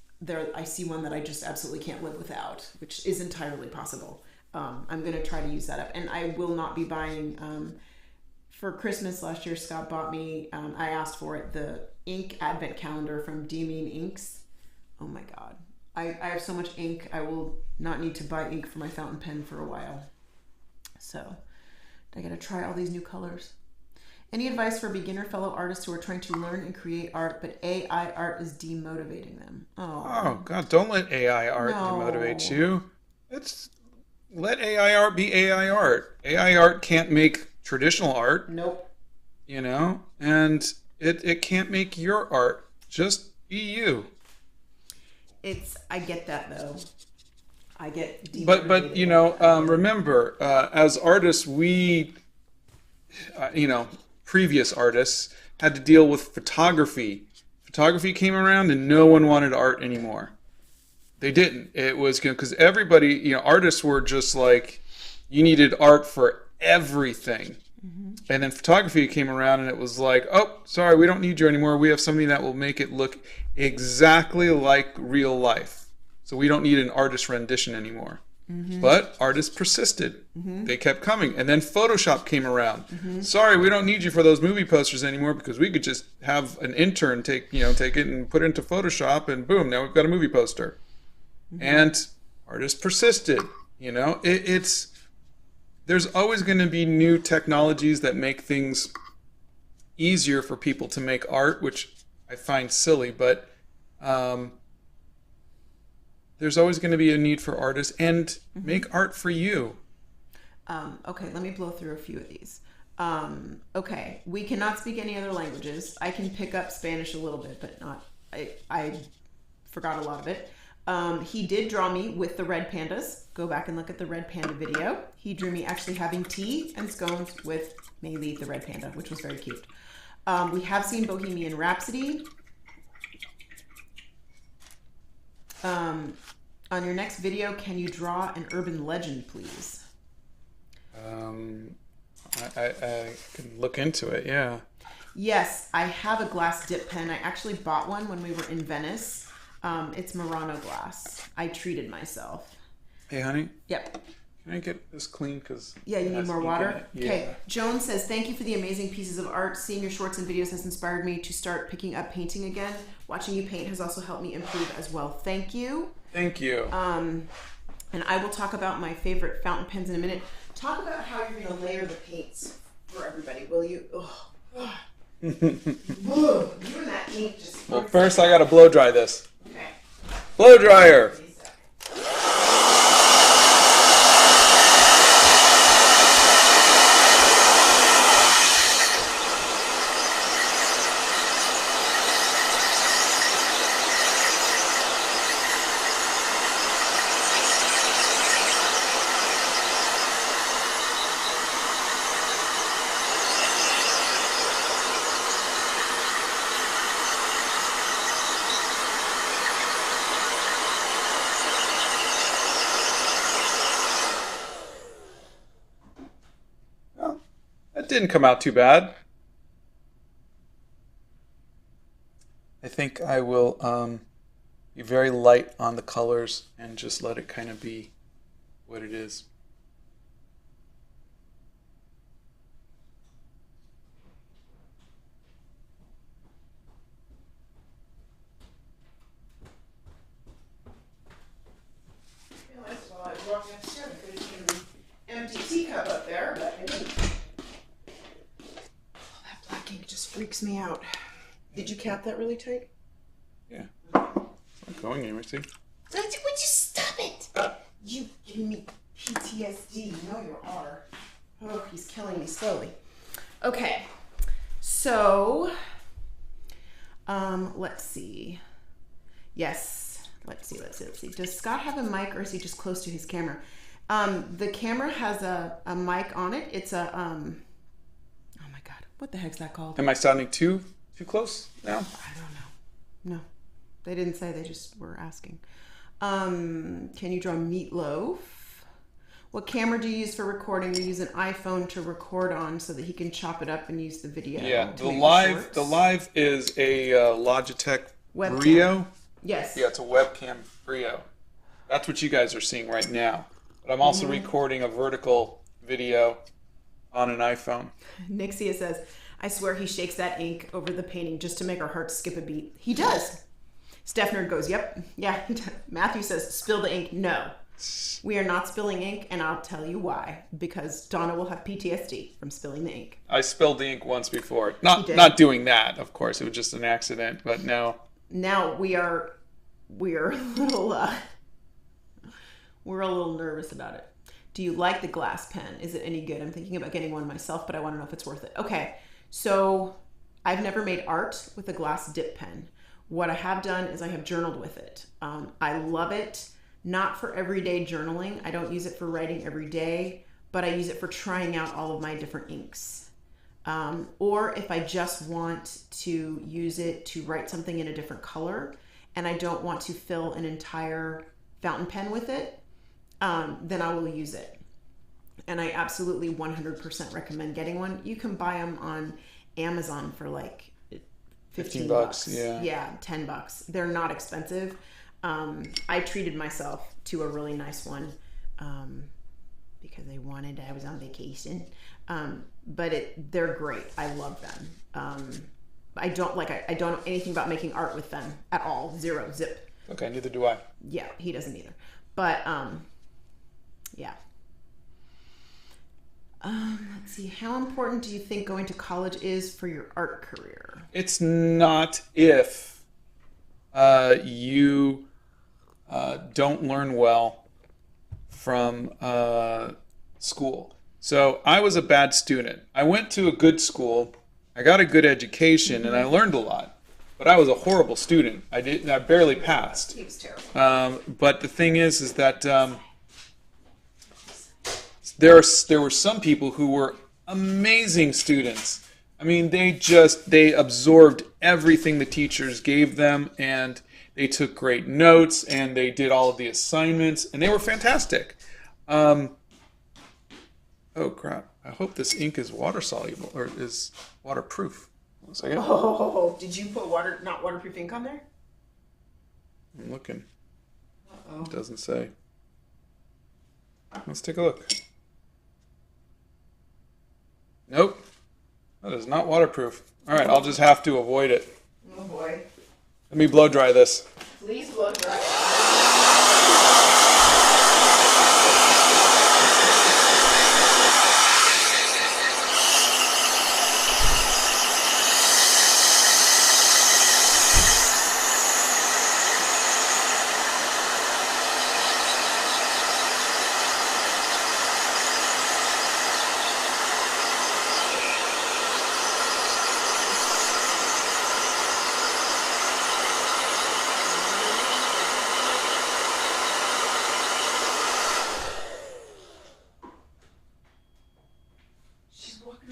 I see one that I just absolutely can't live without, which is entirely possible. I'm going to try to use that up. And I will not be buying, for Christmas last year, Scott bought me, I asked for it, the ink advent calendar from D Mean Inks. Oh my God. I have so much ink, I will not need to buy ink for my fountain pen for a while. So I gotta try all these new colors. Any advice for beginner fellow artists who are trying to learn and create art, but AI art is demotivating them? Oh God, don't let AI art demotivate you. Let AI art be AI art. AI art can't make traditional art. Nope. You know, and it can't make your art. Just be you. I get that though. I get demotivated. But you know, remember, as artists, we, previous artists had to deal with photography. Photography came around and no one wanted art anymore. They didn't. It was because everybody, artists were just like, you needed art for everything. Mm-hmm. And then photography came around and it was like, oh, sorry, we don't need you anymore. We have something that will make it look exactly like real life. So we don't need an artist rendition anymore. Mm-hmm. But artists persisted. Mm-hmm. They kept coming. And then Photoshop came around. Mm-hmm. Sorry, we don't need you for those movie posters anymore because we could just have an intern take it and put it into Photoshop and boom, now we've got a movie poster. Mm-hmm. And artists persisted. There's always going to be new technologies that make things easier for people to make art, which I find silly, but there's always going to be a need for artists and mm-hmm. make art for you. Okay, let me blow through a few of these. Okay, we cannot speak any other languages. I can pick up Spanish a little bit, but not. I forgot a lot of it. He did draw me with the red pandas. Go back and look at the red panda video. He drew me actually having tea and scones with Maylee, the red panda, which was very cute. We have seen Bohemian Rhapsody. On your next video, can you draw an urban legend, please? I can look into it, yeah. Yes, I have a glass dip pen. I actually bought one when we were in Venice. It's Murano glass. I treated myself. Hey, honey? Yep. Can I get this clean? Yeah, you need more water? Yeah. Okay. Joan says, thank you for the amazing pieces of art. Seeing your shorts and videos has inspired me to start picking up painting again. Watching you paint has also helped me improve as well. Thank you. Thank you. And I will talk about my favorite fountain pens in a minute. Talk about how you're going to layer the paints for everybody, will you? Ugh. You and that ink just... Well, first I got to blow dry this. Okay. Blow dryer. Didn't come out too bad. I think I will be very light on the colors and just let it kind of be what it is. I realized while I was walking upstairs, I could have seen an empty teacup up there, but I didn't. That black ink just freaks me out. Did you cap that really tight? Yeah. It's not going anywhere, see? Would you stop it? You giving me PTSD. You know you are. Oh, he's killing me slowly. Okay. So, let's see. Yes. Let's see. Does Scott have a mic or is he just close to his camera? The camera has a mic on it. It's a, oh my God. What the heck's that called? Am I sounding too close now? I don't know. No. They didn't say, they just were asking. Can you draw meatloaf? What camera do you use for recording? We use an iPhone to record on so that he can chop it up and use the video. Yeah, the live is a Logitech webcam. Brio. Yes. Yeah, it's a webcam Brio. That's what you guys are seeing right now. But I'm also recording a vertical video on an iPhone. Nixia says, I swear he shakes that ink over the painting just to make our hearts skip a beat. He does. Steph Nerd goes, yep. Yeah. Matthew says, spill the ink. No. We are not spilling ink, and I'll tell you why. Because Donna will have PTSD from spilling the ink. I spilled the ink once before. Not doing that, of course. It was just an accident, but no. Now we are a little we're a little nervous about it. Do you like the glass pen? Is it any good? I'm thinking about getting one myself, but I want to know if it's worth it. Okay, so I've never made art with a glass dip pen. What I have done is I have journaled with it. I love it, not for everyday journaling. I don't use it for writing every day, but I use it for trying out all of my different inks. Or if I just want to use it to write something in a different color and I don't want to fill an entire fountain pen with it, then I will use it. And I absolutely 100% recommend getting one. You can buy them on Amazon for like 15 bucks. Yeah, $10. They're not expensive. I treated myself to a really nice one because I was on vacation. But they're great. I love them. I don't know anything about making art with them at all. Zero, zip. Okay, neither do I. Yeah, he doesn't either. But yeah. Let's see. How important do you think going to college is for your art career? It's not if you don't learn well from school. So I was a bad student. I went to a good school. I got a good education, and I learned a lot. But I was a horrible student. I barely passed. He was terrible. But the thing is that there were some people who were amazing students. I mean, they absorbed everything the teachers gave them, and they took great notes, and they did all of the assignments, and they were fantastic. Oh crap! I hope this ink is water soluble or is waterproof. 1 second. Oh, did you put not waterproof ink on there? I'm looking. Uh-oh. It doesn't say. Let's take a look. Nope. That is not waterproof. All right, I'll just have to avoid it. Oh boy. Let me blow dry this. Please blow dry.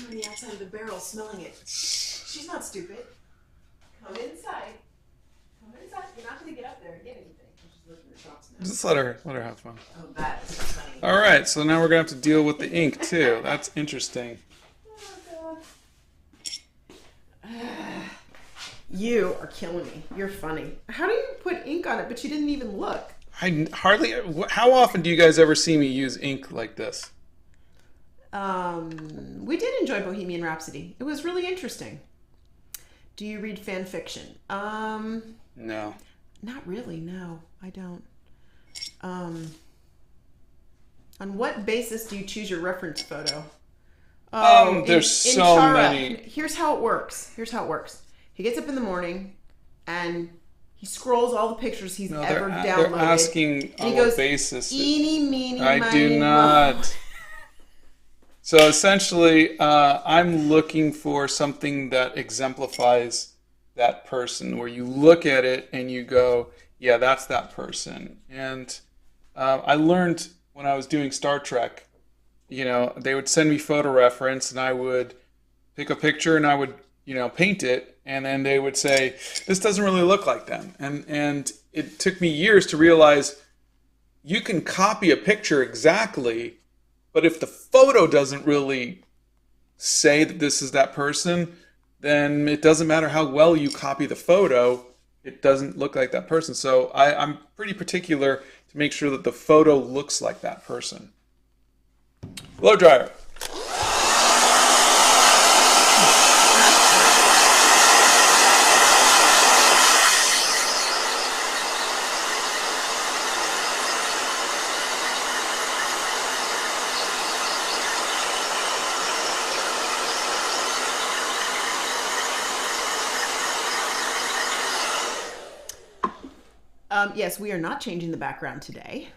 On the outside of the barrel, smelling it. She's not stupid. Come inside. You're not going to get up there and get anything. She's looking at shots now. Just let her have fun. Oh, that is funny. All right, so now we're gonna have to deal with the ink too. That's interesting. Oh God. You are killing me. You're funny. How do you put ink on it, but you didn't even look? How often do you guys ever see me use ink like this? We did enjoy Bohemian Rhapsody. It was really interesting. Do you read fan fiction? No. Not really, no. I don't. On what basis do you choose your reference photo? There's so many. Here's how it works. He gets up in the morning and he scrolls all the pictures he's ever downloaded. They're asking on what basis. Eeny, meeny, I miny, do not. So essentially, I'm looking for something that exemplifies that person, where you look at it and you go, yeah, that's that person. And I learned when I was doing Star Trek, they would send me photo reference and I would pick a picture and I would, paint it. And then they would say, this doesn't really look like them. And it took me years to realize you can copy a picture exactly, but if the photo doesn't really say that this is that person, then it doesn't matter how well you copy the photo, it doesn't look like that person. So I'm pretty particular to make sure that the photo looks like that person. Blow dryer. Yes, we are not changing the background today.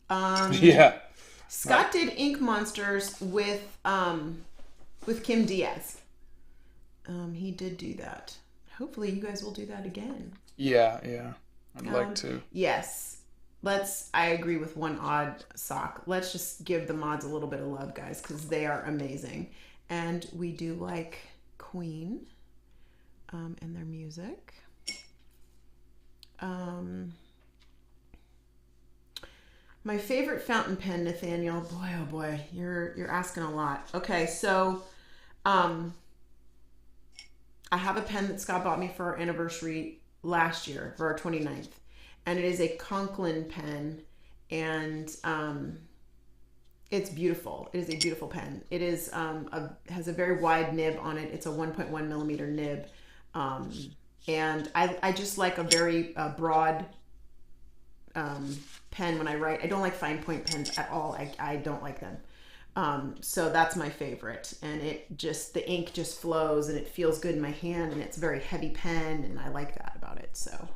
Um, Yeah. Scott did Ink Monsters with Kim Diaz. He did do that. Hopefully, you guys will do that again. Yeah, yeah. I'd like to. Yes. I agree with one odd sock. Let's just give the mods a little bit of love, guys, because they are amazing. And we do like Queen and their music. My favorite fountain pen, Nathaniel. Boy, oh boy, you're asking a lot. Okay, so I have a pen that Scott bought me for our anniversary last year, for our 29th. And it is a Conklin pen, and it's beautiful. It is a beautiful pen. It is has a very wide nib on it. It's a 1.1 millimeter nib, and I just like a very broad pen when I write. I don't like fine point pens at all. I don't like them. So that's my favorite, and the ink just flows and it feels good in my hand, and it's a very heavy pen, and I like that about it. So,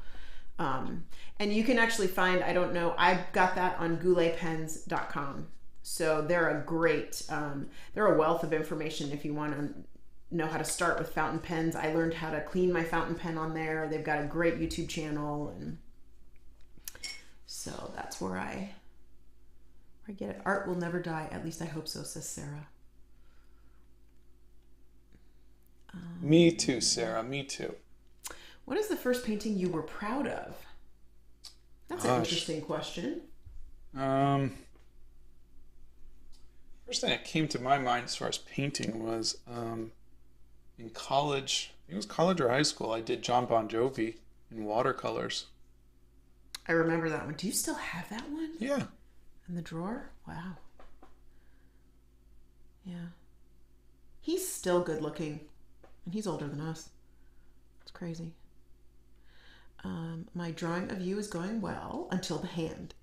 and you can actually find, I don't know, I got that on gouletpens.com. So they're they're a wealth of information if you want to know how to start with fountain pens. I learned how to clean my fountain pen on there. They've got a great YouTube channel, and so that's where I get it. Art will never die. At least I hope so, says Sarah. Me too, Sarah. Me too. What is the first painting you were proud of? That's an interesting question. First thing that came to my mind as far as painting was in college. I think it was college or high school. I did John Bon Jovi in watercolors. I remember that one. Do you still have that one? Yeah. In the drawer? Wow. Yeah. He's still good looking. And he's older than us. It's crazy. My drawing of you is going well until the hand.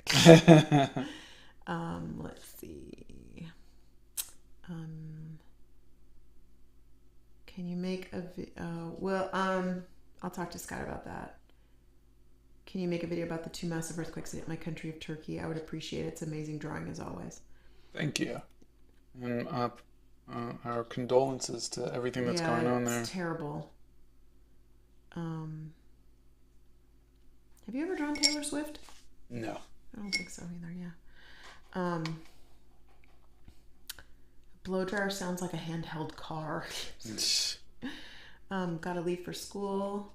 Let's see. Can you make a I'll talk to Scott about that. Can you make a video about the two massive earthquakes that hit my country of Turkey? I would appreciate it. It's amazing drawing as always. Thank you. And our condolences to everything that's going on there. It's terrible. Have you ever drawn Taylor Swift? No. I don't think so either, yeah. Blow dryer sounds like a handheld car. Gotta leave for school.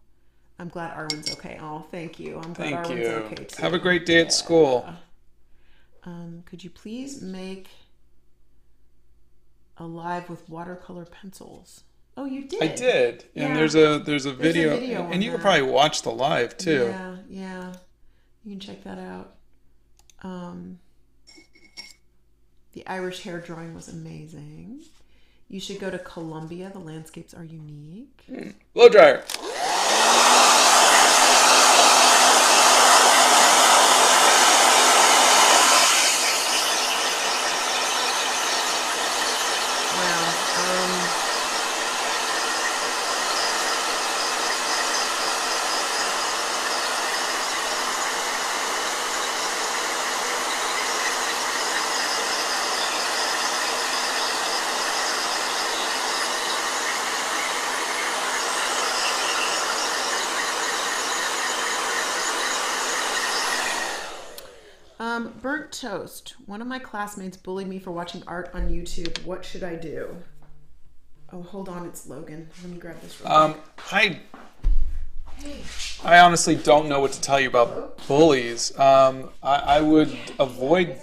I'm glad Arwen's okay. Oh, thank you. I'm glad Arwen's okay too. Have a great day at school. Could you please make a live with watercolor pencils? Oh, you did. I did. And there's a video, and you can probably watch the live too. Yeah. You can check that out. The Irish hair drawing was amazing. You should go to Colombia. The landscapes are unique. Blow dryer. Burnt toast. One of my classmates bullied me for watching art on YouTube. What should I do? Oh, hold on. It's Logan. Let me grab this real quick. I honestly don't know what to tell you about bullies. I would avoid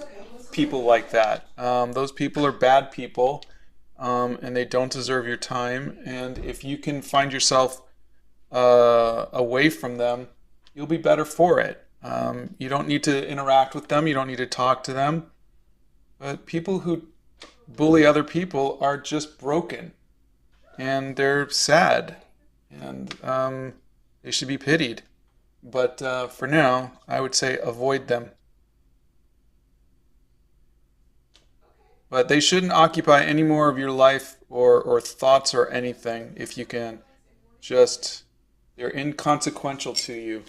people like that. Those people are bad people, and they don't deserve your time. And if you can find yourself away from them, you'll be better for it. You don't need to interact with them. You don't need to talk to them. But people who bully other people are just broken, and they're sad, and they should be pitied. But for now, I would say avoid them. But they shouldn't occupy any more of your life or thoughts or anything if you can. They're inconsequential to you.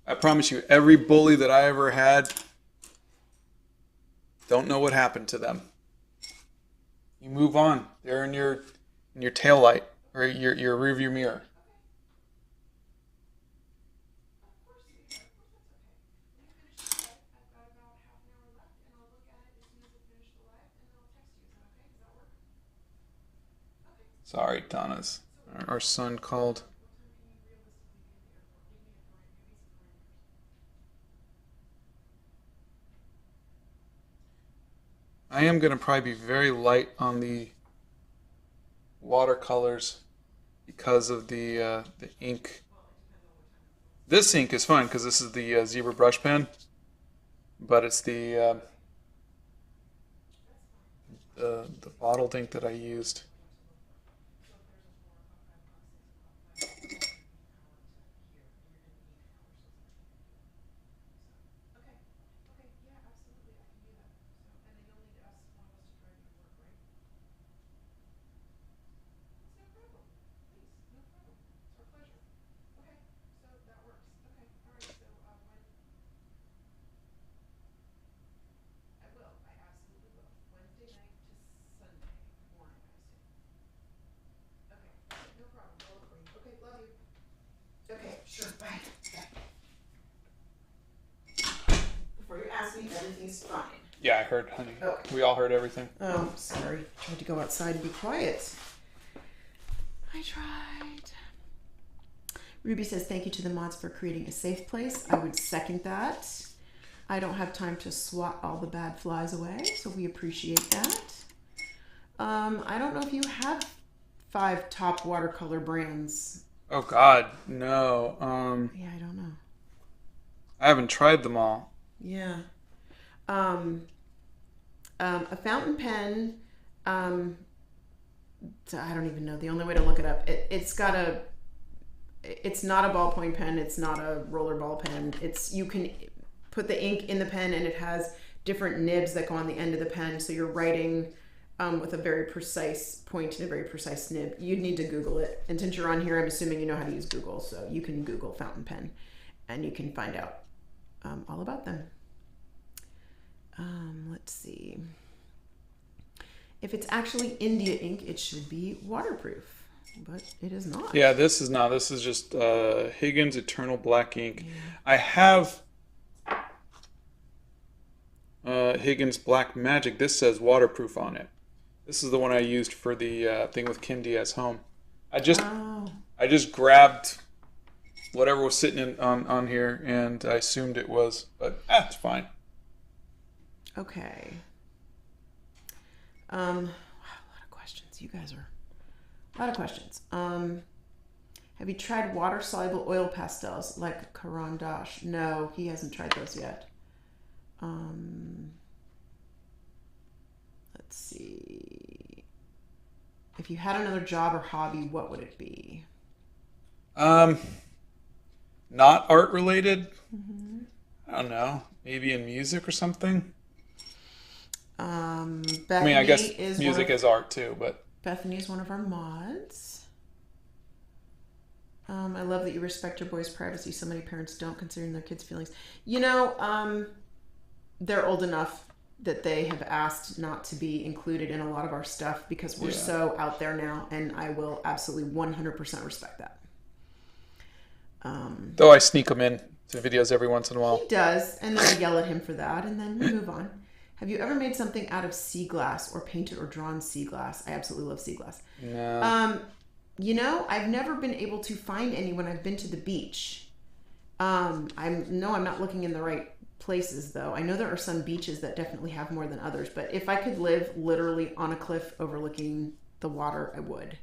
I promise you, every bully that I ever had, don't know what happened to them. You move on. They're in your tail light or your rear view mirror. Sorry, Donna's. Our son called. I am going to probably be very light on the watercolors because of the ink. This ink is fine because this is the zebra brush pen, but it's the bottled ink that I used. Okay, sure, bye. Before you ask me, everything's fine. Yeah, I heard, honey. Okay. We all heard everything. Oh, sorry. Tried to go outside and be quiet. I tried. Ruby says, thank you to the mods for creating a safe place. I would second that. I don't have time to swat all the bad flies away, so we appreciate that. I don't know if you have 5 top watercolor brands. Oh God, no. Yeah, I don't know. I haven't tried them all. Yeah. A fountain pen, so I don't even know the only way to look it up. It's not a ballpoint pen. It's not a roller ball pen. You can put the ink in the pen and it has different nibs that go on the end of the pen. So you're writing with a very precise point and a very precise nib. You'd need to Google it. And since you're on here, I'm assuming you know how to use Google. So you can Google fountain pen and you can find out all about them. Let's see. If it's actually India ink, it should be waterproof, but it is not. Yeah, this is not. This is just Higgins Eternal Black ink. Yeah. I have Higgins Black Magic. This says waterproof on it. This is the one I used for the thing with Kim Diaz home. I just grabbed whatever was sitting on here and I assumed it was, but it's fine. Okay. Wow, a lot of questions. You guys are a lot of questions. Have you tried water-soluble oil pastels like Karan Dash? No, he hasn't tried those yet. Let's see. If you had another job or hobby, what would it be? Not art related. Mm-hmm. I don't know. Maybe in music or something. Bethany I guess music is art too, but Bethany is one of our mods. I love that you respect your boys' privacy. So many parents don't, considering their kids' feelings. You know, they're old enough that they have asked not to be included in a lot of our stuff because we're so out there now, and I will absolutely 100% respect that. Though I sneak them in to videos every once in a while. He does, and then I yell at him for that, and then we move on. Have you ever made something out of sea glass or painted or drawn sea glass? I absolutely love sea glass. No. You know, I've never been able to find any when I've been to the beach. I'm not looking in the right places though. I know there are some beaches that definitely have more than others, but if I could live literally on a cliff overlooking the water, I would.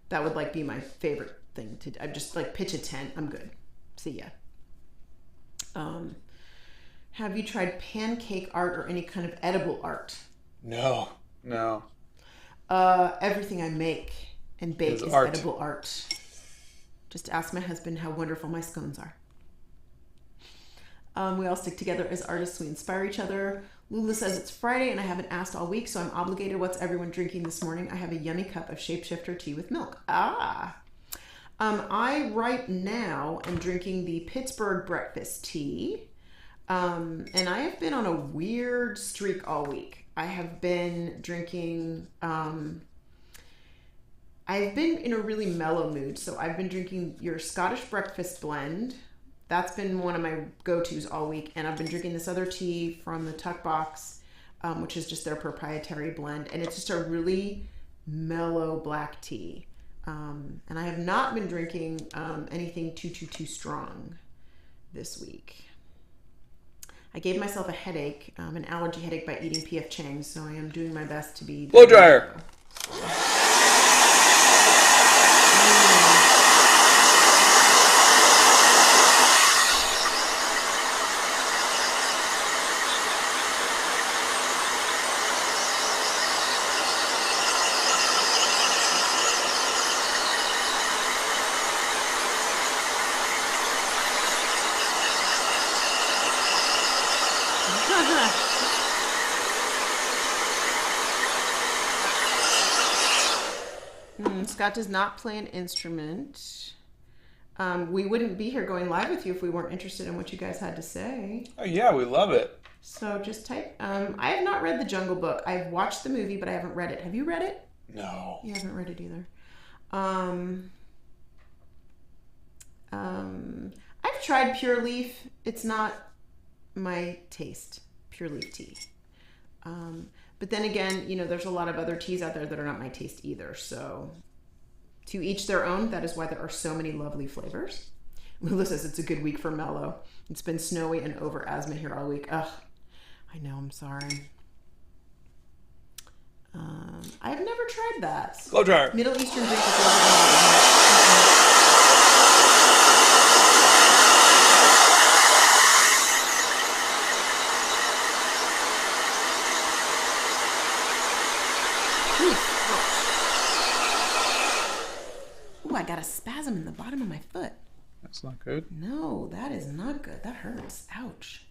That would be my favorite thing to do. I'd just pitch a tent. I'm good. See ya. Have you tried pancake art or any kind of edible art? No. Everything I make and bake is art. Edible art. Just ask my husband how wonderful my scones are. We all stick together as artists. We inspire each other. Lula says it's Friday and I haven't asked all week, so I'm obligated. What's everyone drinking this morning? I have a yummy cup of shapeshifter tea with milk. I right now am drinking the Pittsburgh breakfast tea. And I have been on a weird streak all week. I have been drinking, I've been in a really mellow mood. So I've been drinking your Scottish breakfast blend. That's been one of my go-tos all week. And I've been drinking this other tea from the Tuck Box, which is just their proprietary blend. And it's just a really mellow black tea. And I have not been drinking anything too strong this week. I gave myself a headache, an allergy headache, by eating P.F. Chang's, so I am doing my best to be... Blow dryer! Scott does not play an instrument. We wouldn't be here going live with you if we weren't interested in what you guys had to say. Oh yeah, we love it. So just type. I have not read The Jungle Book. I've watched the movie, but I haven't read it. Have you read it? No. You haven't read it either. I've tried Pure Leaf. It's not my taste. Pure Leaf tea. But then again, you know, there's a lot of other teas out there that are not my taste either. So to each their own. That is why there are so many lovely flavors. Lula says it's a good week for mellow. It's been snowy and over asthma here all week. Ugh, I know, I'm sorry. I've never tried that. Blow dryer. Middle Eastern drink with Ooh, I got a spasm in the bottom of my foot. That's not good. No, that is not good. That hurts. Ouch.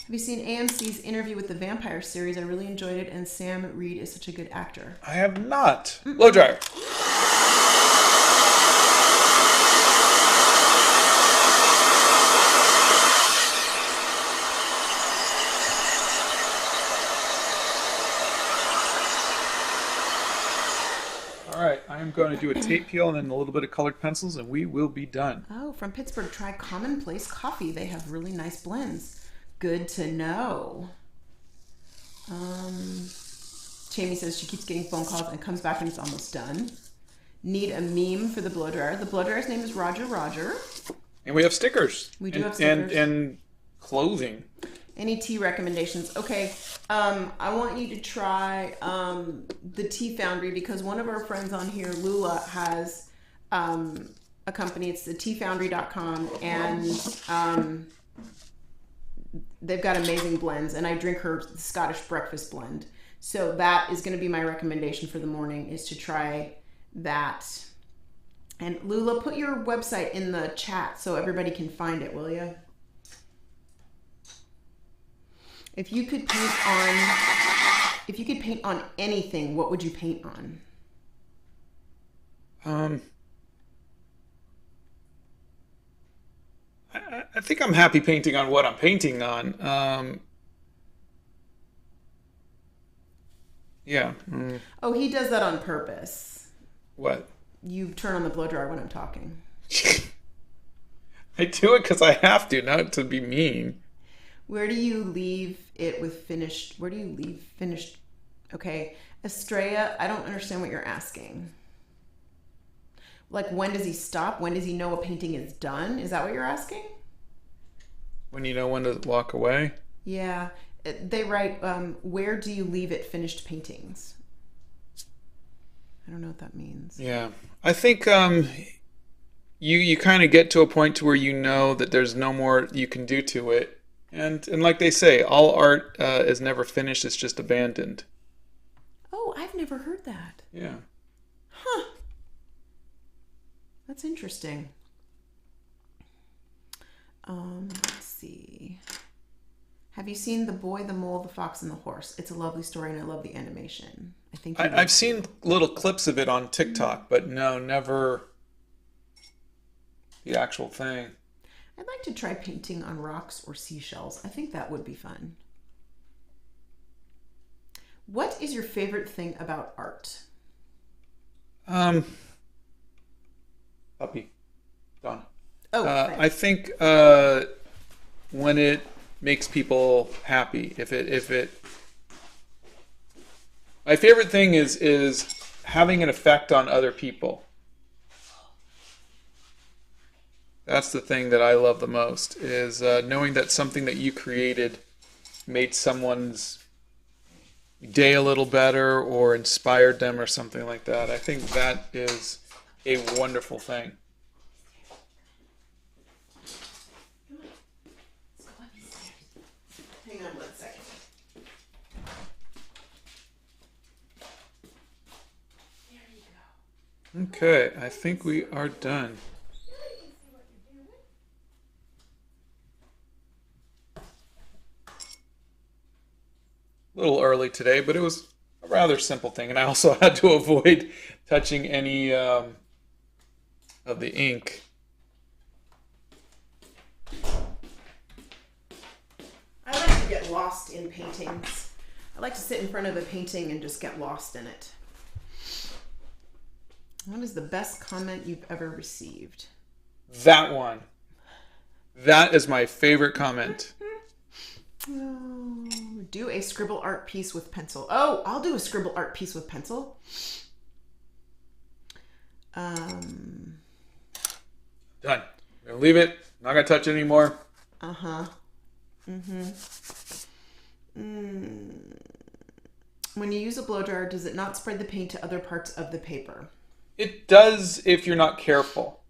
Have you seen AMC's interview with the Vampire series? I really enjoyed it, and Sam Reed is such a good actor. I have not. Blow dryer. All right, I am going to do a tape peel and then a little bit of colored pencils, and we will be done. Oh, from Pittsburgh, try Commonplace Coffee. They have really nice blends. Good to know. Jamie says she keeps getting phone calls and comes back and it's almost done. Need a meme for the blow dryer. The blow dryer's name is Roger Roger. And we have stickers. We do have stickers. And clothing. Any tea recommendations? Okay, I want you to try the Tea Foundry because one of our friends on here, Lula, has a company. It's the teafoundry.com, and they've got amazing blends, and I drink her Scottish breakfast blend. So that is going to be my recommendation for the morning, is to try that. And Lula, put your website in the chat so everybody can find it, will you? If you could paint on anything, what would you paint on? I think I'm happy painting on what I'm painting on. Yeah. Oh, he does that on purpose. What? You turn on the blow dryer when I'm talking. I do it because I have to, not to be mean. Where do you leave it with finished? Where do you leave finished? Okay. Estrella, I don't understand what you're asking. Like, when does he stop? When does he know a painting is done? Is that what you're asking? When you know when to walk away? Yeah. They write, where do you leave it finished paintings? I don't know what that means. Yeah. I think you kind of get to a point to where you know that there's no more you can do to it. And like they say, all art is never finished, it's just abandoned. Oh, I've never heard that. Yeah. Huh. That's interesting. Let's see. Have you seen The Boy, the Mole, the Fox, and the Horse? It's a lovely story, and I love the animation. I think I've seen little clips of it on TikTok, but no, never the actual thing. I'd like to try painting on rocks or seashells. I think that would be fun. What is your favorite thing about art? Puppy. Done. Oh, I think when it makes people happy. My favorite thing is having an effect on other people. That's the thing that I love the most, is knowing that something that you created made someone's day a little better or inspired them or something like that. I think that is a wonderful thing. Hang on 1 second. There you go. Okay, I think we are done. A little early today, but it was a rather simple thing, and I also had to avoid touching any of the ink. I like to get lost in paintings. I like to sit in front of a painting and just get lost in it. What is the best comment you've ever received? That one. That is my favorite comment. Oh, do a scribble art piece with pencil. Oh, I'll do a scribble art piece with pencil. Done. I'm gonna leave it. Not gonna touch it anymore. Uh-huh. When you use a blow dryer, does it not spread the paint to other parts of the paper? It does if you're not careful.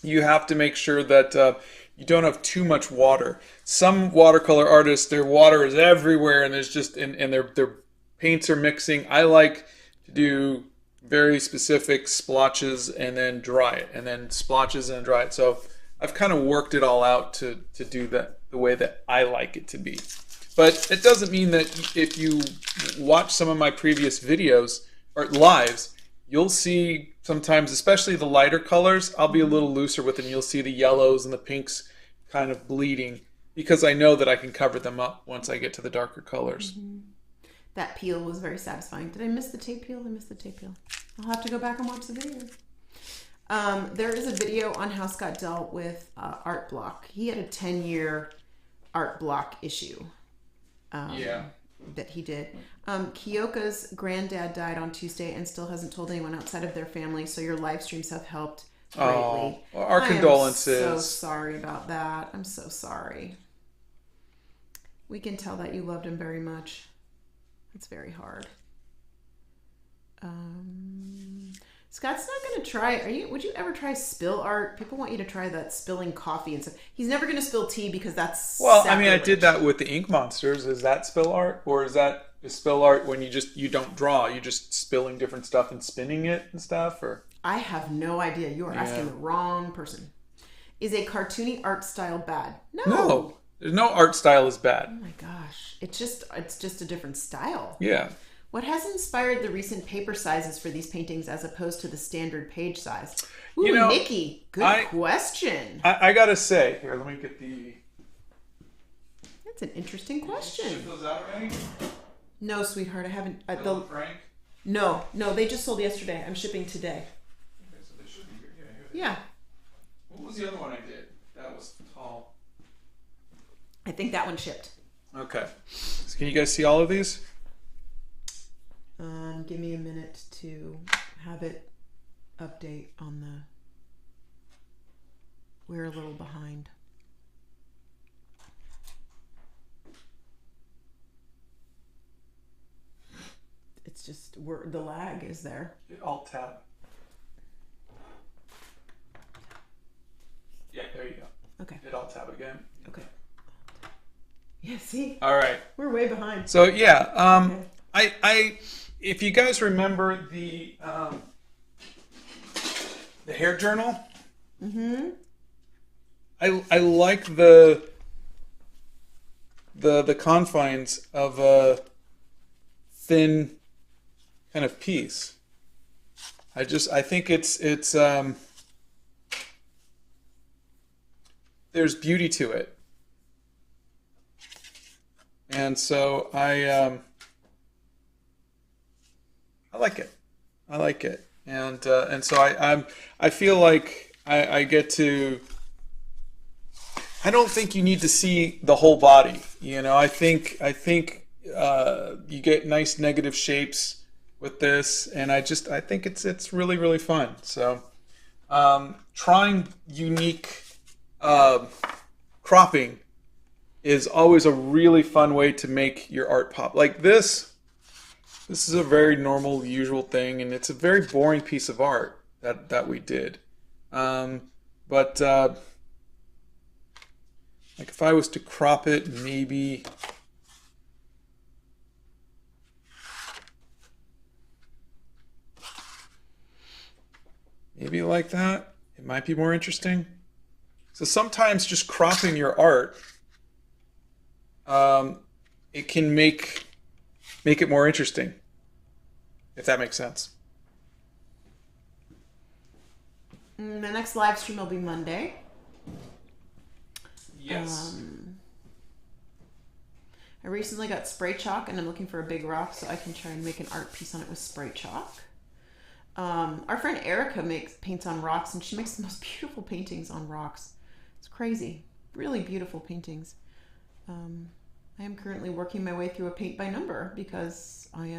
You have to make sure that you don't have too much water. Some watercolor artists, their water is everywhere, and there's just and their paints are mixing. I like to do very specific splotches and then dry it, and then splotches and dry it. So I've kind of worked it all out to do that the way that I like it to be. But it doesn't mean that if you watch some of my previous videos or lives, you'll see sometimes, especially the lighter colors, I'll be a little looser with them. You'll see the yellows and the pinks kind of bleeding because I know that I can cover them up once I get to the darker colors. That peel was very satisfying. Did I miss the tape peel? I missed the tape peel. I'll have to go back and watch the video. There is a video on how Scott dealt with art block. He had a 10-year art block issue. That he did. Kyoka's granddad died on Tuesday and still hasn't told anyone outside of their family, so your live streams have helped greatly. Oh, well, our condolences. I'm so sorry about that. I'm so sorry. We can tell that you loved him very much. It's very hard. Scott's not going to try. Would you ever try spill art? People want you to try that spilling coffee and stuff. He's never going to spill tea because that's Well, sacrilege. I mean, I did that with the ink monsters. Is that spill art, or is that spill art when you don't draw? You're just spilling different stuff and spinning it and stuff, or? I have no idea. You are asking the wrong person. Is a cartoony art style bad? No. There's no art style is bad. Oh my gosh. It's just a different style. Yeah. What has inspired the recent paper sizes for these paintings as opposed to the standard page size? Ooh, You know, Nikki, good question. I gotta say, here, let me get the. That's an interesting question. Ship those out already? No, sweetheart, I haven't. Frank? No, they just sold yesterday. I'm shipping today. Okay, so they should be here. Yeah, here they Yeah. are. What was the other one I did? That was tall. I think that one shipped. Okay. So can you guys see all of these? Give me a minute to have it update on the. We're a little behind. It's just the lag is there. Hit Alt Tab. Yeah, there you go. Okay. Hit Alt Tab again. Okay. Yeah. See, All right. we're way behind. So yeah, Okay. I if you guys remember the hair journal, I like the confines of a thin kind of piece. I think it's there's beauty to it. And so I like it. I like it. And so I feel like I get to. I don't think you need to see the whole body. I think you get nice negative shapes with this, and I think it's really really fun. So trying unique cropping is always a really fun way to make your art pop. Like this is a very normal, usual thing, and it's a very boring piece of art that we did. But like if I was to crop it, maybe like that, it might be more interesting. So sometimes just cropping your art, it can make it more interesting, if that makes sense. The next live stream will be Monday. Yes. I recently got spray chalk, and I'm looking for a big rock so I can try and make an art piece on it with spray chalk. Our friend Erica paints on rocks, and she makes the most beautiful paintings on rocks. It's crazy. Really beautiful paintings. I am currently working my way through a paint by number because I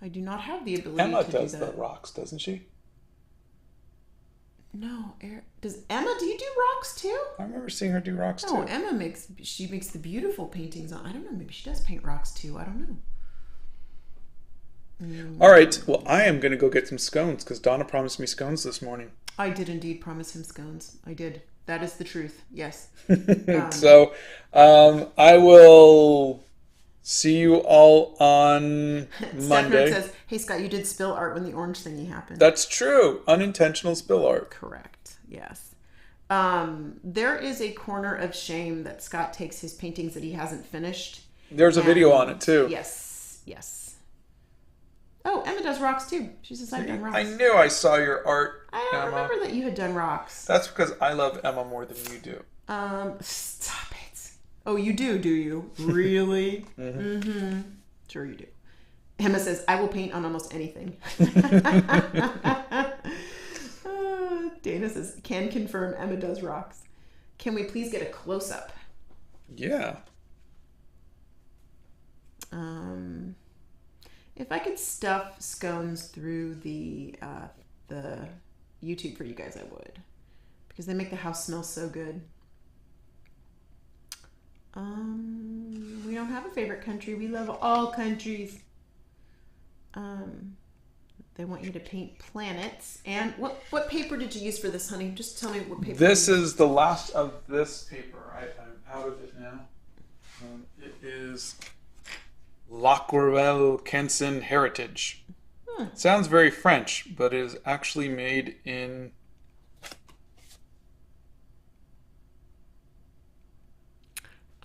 do not have the ability Emma to do that. does the rocks, doesn't she? No, does Emma? Do you do rocks too? I remember seeing her do rocks too. No, Emma makes the beautiful paintings on. I don't know. Maybe she does paint rocks too. I don't know. All right. Well, I am going to go get some scones because Donna promised me scones this morning. I did indeed promise him scones. I did. That is the truth. Yes. So I will see you all on Monday. Says, "Hey Scott, you did spill art when the orange thingy happened." That's true. Unintentional spill art. Correct. Yes. There is a corner of shame that Scott takes his paintings that he hasn't finished. There's a video on it too. Yes. Yes. Oh, Emma does rocks too. She says I've done rocks. I knew I saw your art, I don't Emma. remember that you had done rocks. That's because I love Emma more than you do. Stop it. Oh, you do you? Really? Mm-hmm. Sure you do. Emma says, I will paint on almost anything. Dana says, can confirm Emma does rocks. Can we please get a close-up? Yeah. If I could stuff scones through the YouTube for you guys, I would. Because they make the house smell so good. We don't have a favorite country. We love all countries. They want you to paint planets. And what paper did you use for this, honey? Just tell me what paper. This is the last of this paper. I'm out of it now. It is Laquerelle Kenson Heritage. It sounds very French, but it is actually made in...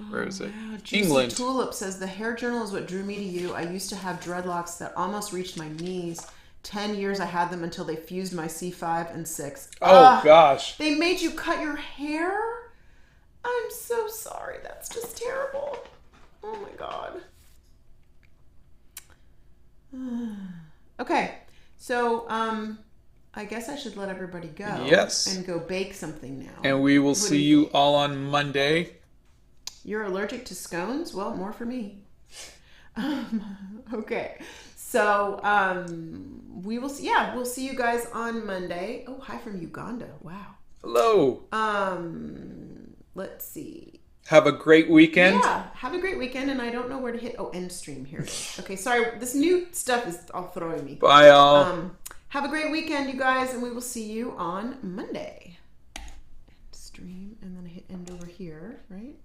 Where is it? Wow. Juicy England. Tulip says, the hair journal is what drew me to you. I used to have dreadlocks that almost reached my knees. 10 years I had them until they fused my C5 and 6. Oh, gosh. They made you cut your hair? I'm so sorry. That's just terrible. Oh, my God. Okay. So, I guess I should let everybody go. Yes. And go bake something now. And we will see you all on Monday. You're allergic to scones? Well, more for me. Okay. So, we'll see you guys on Monday. Oh, hi from Uganda. Wow. Hello. Let's see. Have a great weekend. Yeah, have a great weekend, and I don't know where to hit. Oh, end stream. Here it is. Okay, sorry. This new stuff is all throwing me. Bye, all. Have a great weekend, you guys, and we will see you on Monday. End stream, and then I hit end over here, right?